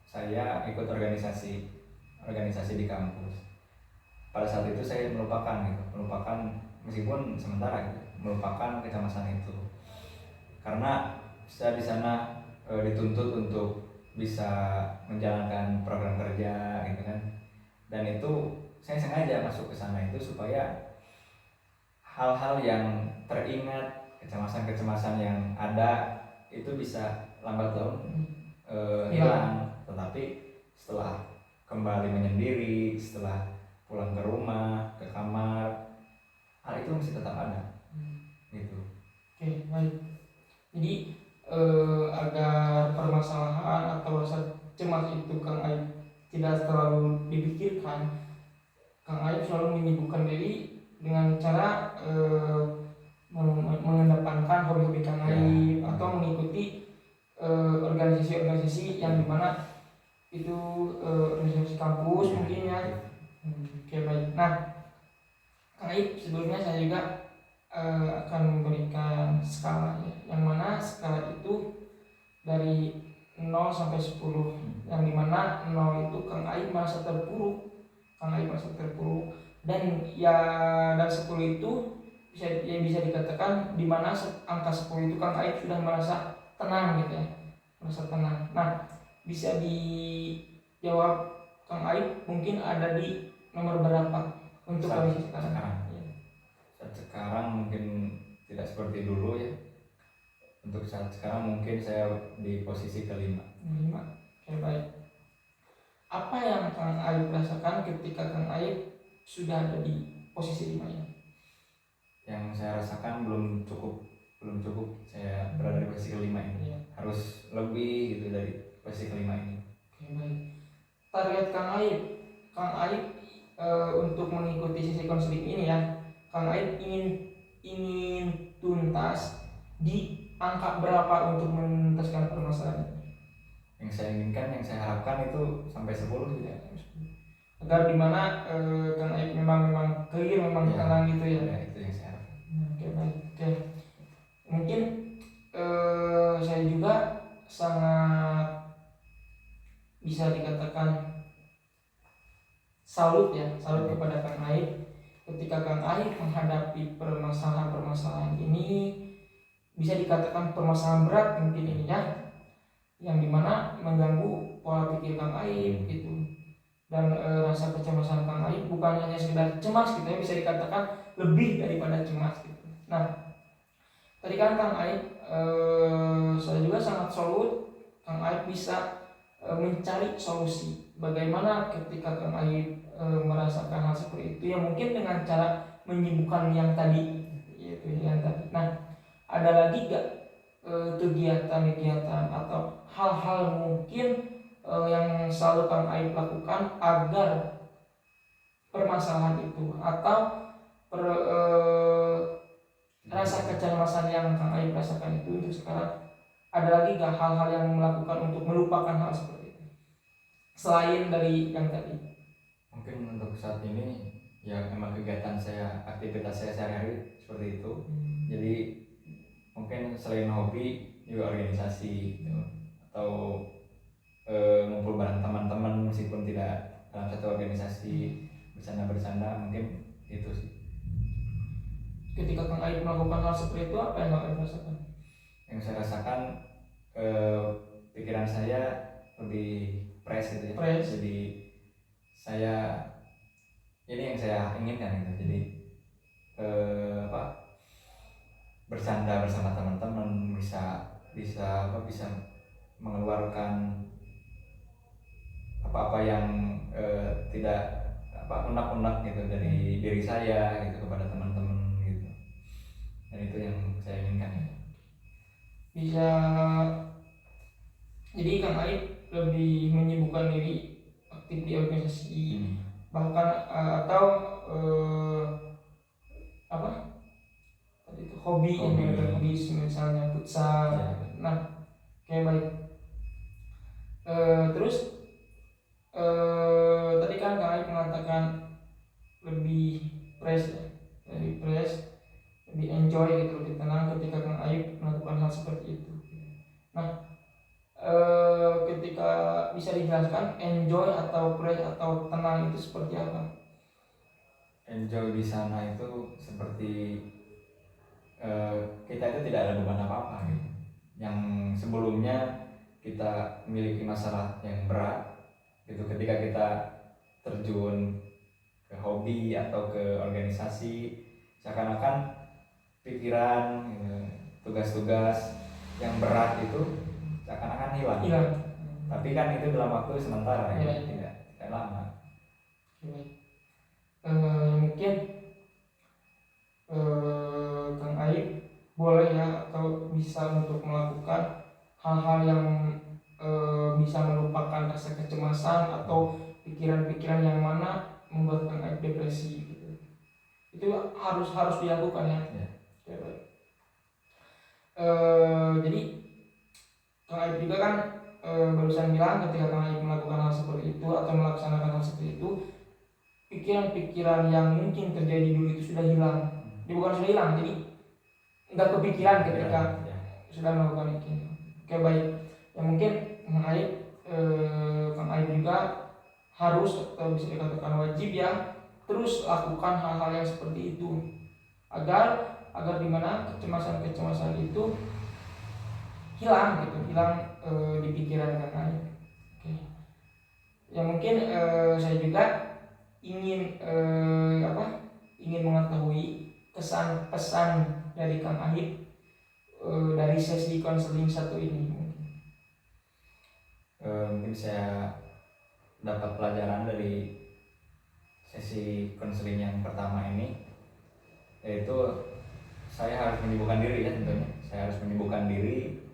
saya ikut organisasi di kampus. Pada saat itu saya melupakan meskipun sementara gitu, melupakan kecemasan itu. Karena saya di sana dituntut untuk bisa menjalankan program kerja gitu kan. Dan itu saya sengaja masuk ke sana itu supaya hal-hal yang teringat, kecemasan-kecemasan yang ada itu bisa lambat laun hilang. Tetapi setelah kembali menyendiri, setelah pulang ke rumah, ke kamar, hal itu masih tetap ada gitu. Oke, baik. Jadi agar permasalahan atau rasa cemas itu Kang Aib tidak terlalu dipikirkan, Kang Aib selalu menyibukkan diri dengan cara mengedepankan hobi-hobi Kang Aib atau mengikuti organisasi-organisasi yang dimana itu organisasi kampus mungkin ya. Oke, baik. Nah, Kang Aib, sebelumnya saya juga akan memberikan skala ya, yang mana skala itu dari 0 sampai 10, yang dimana 0 itu Kang Aib merasa terpuruk, dan ya, dan 10 itu bisa dikatakan dimana angka 10 itu Kang Aib sudah merasa tenang gitu ya, merasa tenang. Nah, bisa dijawab Kang Aib mungkin ada di nomor berapa untuk kondisi sekarang? Saat sekarang mungkin tidak seperti dulu ya. Untuk saat sekarang mungkin saya di posisi kelima. Oke, baik. Apa yang Kang Aib rasakan ketika Kang Aib sudah ada di posisi 5 ini? Yang saya rasakan belum cukup saya berada di posisi kelima ini. Harus lebih gitu dari posisi kelima ini. Oke, baik. Target Kang Aib untuk mengikuti sesi konseling ini ya, Kang Aib ingin tuntas di angka berapa untuk menuntaskan permasalahan ini? Yang saya inginkan, yang saya harapkan itu sampai 10 gitu ya. Agar dimana Kang Aib memang clear, memang tenang gitu ya. Ya, itu yang saya harapkan. Oke, baik. Oke. Mungkin saya juga sangat bisa dikatakan salut kepada Kang Aib ketika Kang Aib menghadapi permasalahan ini, bisa dikatakan permasalahan berat mungkin ini ya, yang dimana mengganggu pola pikir Kang Aib gitu. Dan rasa kecemasan Kang Aib bukan hanya sekedar cemas gitu ya, bisa dikatakan lebih daripada cemas gitu. Nah, tadi kan Kang Aib saya juga sangat salut Kang Aib bisa mencari solusi bagaimana ketika Kang Aib merasakan hal seperti itu, ya mungkin dengan cara menyibukkan yang tadi, yaitu yang tadi. Nah, ada lagi gak kegiatan-kegiatan atau hal-hal mungkin yang selalu Kang Aib lakukan agar permasalahan itu atau rasa kecemasan yang Kang Aib rasakan itu untuk sekarang, ada lagi gak hal-hal yang melakukan untuk melupakan hal seperti itu selain dari yang tadi? Mungkin untuk saat ini ya emang kegiatan saya, aktivitas saya sehari-hari seperti itu. Jadi mungkin selain hobi juga organisasi gitu, atau ngumpul bareng teman-teman meskipun tidak dalam satu organisasi, bercanda-bercanda, mungkin itu sih. Ketika Kang Aib melakukan hal seperti itu, apa yang Kang Aib rasakan? Yang saya rasakan pikiran saya lebih fresh gitu ya. Jadi saya, ini yang saya inginkan gitu. Jadi bercanda bersama teman-teman, bisa bisa mengeluarkan apa-apa yang tidak unek-unek gitu dari diri saya gitu kepada teman-teman gitu. Dan itu yang saya inginkan. Bisa jadi Kang Aib lebih menyibukkan diri aktif di organisasi, bahkan atau apa tadi itu hobi. Misalnya futsal. Ya. Nah, kayak baik. Terus tadi kan Kang Aib mengatakan lebih fresh, lebih enjoy gitu, lebih tenang ketika Kang Aib melakukan hal seperti itu. Nah, ketika bisa dijelaskan enjoy atau fresh atau tenang itu seperti apa? Enjoy di sana itu seperti kita itu tidak ada beban apa-apa gitu. Yang sebelumnya kita memiliki masalah yang berat gitu, ketika kita terjun ke hobi atau ke organisasi, seakan-akan pikiran gitu, tugas-tugas yang berat itu seakan-akan hilang. Tapi kan itu dalam waktu sementara ya, tidak lama. Mungkin Kang Aib boleh ya atau bisa untuk melakukan hal-hal yang bisa melupakan rasa kecemasan atau pikiran-pikiran yang mana membuat Kang Aib depresi gitu. Itu harus dilakukan ya. Ya baik. Jadi Kang Aib juga kan barusan bilang ketika Kang Aib melakukan hal seperti itu atau melaksanakan hal seperti itu, pikiran-pikiran yang mungkin terjadi dulu itu sudah hilang. Dia bukan sudah hilang, jadi nggak kepikiran ketika sudah melakukan itu. Oke baik. Ya mungkin Kang Aib juga harus atau bisa dikatakan wajib ya terus lakukan hal-hal yang seperti itu agar dimana kecemasan itu hilang gitu, di pikiran Kang Aib. Oke. Ya mungkin saya juga ingin mengetahui kesan pesan dari Kang Aib dari sesi konseling satu ini. Mungkin saya dapat pelajaran dari sesi konseling yang pertama ini, yaitu saya harus menyibukkan diri ya tentunya. Saya harus menyibukkan diri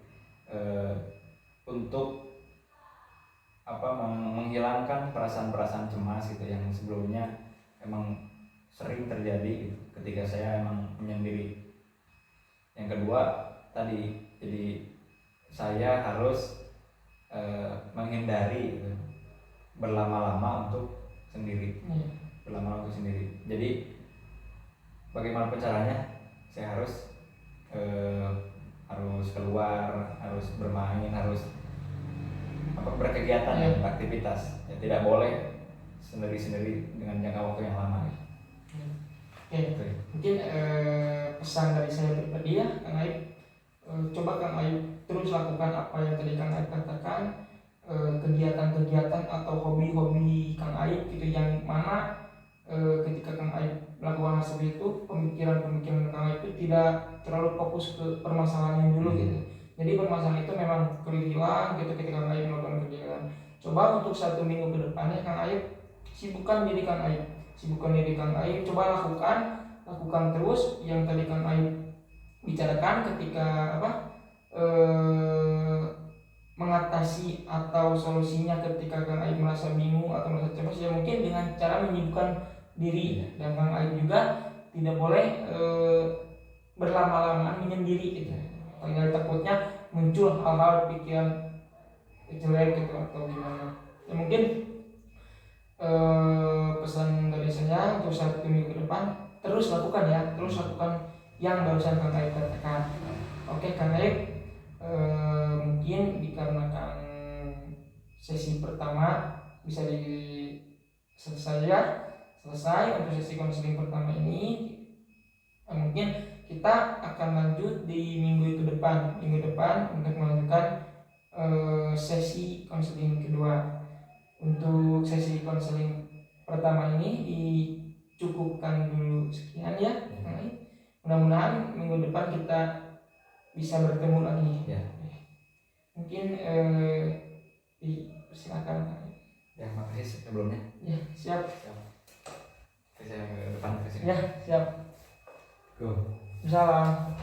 untuk menghilangkan perasaan-perasaan cemas gitu yang sebelumnya emang sering terjadi gitu, ketika saya emang menyendiri. Yang kedua tadi, jadi saya harus menghindari gitu, berlama-lama untuk sendiri. Jadi bagaimana caranya? Saya harus keluar, harus bermain, harus berkegiatan, aktivitas. Ya, tidak boleh sendiri dengan jangka waktu yang lama. Mungkin pesan dari saya pribadi ya, Kang Aib, coba Kang Aib terus lakukan apa yang tadi Kang Aib katakan, kegiatan-kegiatan atau hobi-hobi Kang Aib gitu, yang mana ketika Kang Aib melakukan hal seperti itu, pemikiran Kang Aib itu tidak terlalu fokus ke permasalahan yang dulu gitu. Jadi permasalahan itu memang hilang gitu ketika Kang Aib melakukan kegiatan. Coba untuk 1 minggu ke depannya Kang Aib sibukkan diri Kang Aib, coba lakukan terus yang tadi Kang Aib bicarakan ketika mengatasi atau solusinya ketika Kang Aib merasa bingung atau merasa cemas, ya mungkin dengan cara menyibukkan diri. Dan Kang Aib juga tidak boleh berlama-lama menyendiri gitu. Takutnya muncul hal-hal pikiran jelek gitu atau gimana. Ya mungkin pesan dari saya untuk 1 minggu ke depan, terus lakukan yang barusan Kang Aib katakan. Oke Kang Aib, mungkin dikarenakan sesi pertama bisa selesai untuk sesi konseling pertama ini, mungkin kita akan lanjut di minggu depan untuk melanjutkan sesi konseling kedua. Untuk sesi konseling pertama ini dicukupkan dulu sekian ya. mudah-mudahan minggu depan kita bisa bertemu lagi. Ya. Mungkin silakan. Ya, makasih sebelumnya. Ya, siap. Saya ke depan ke sini. Ya, siap. Go. Salam.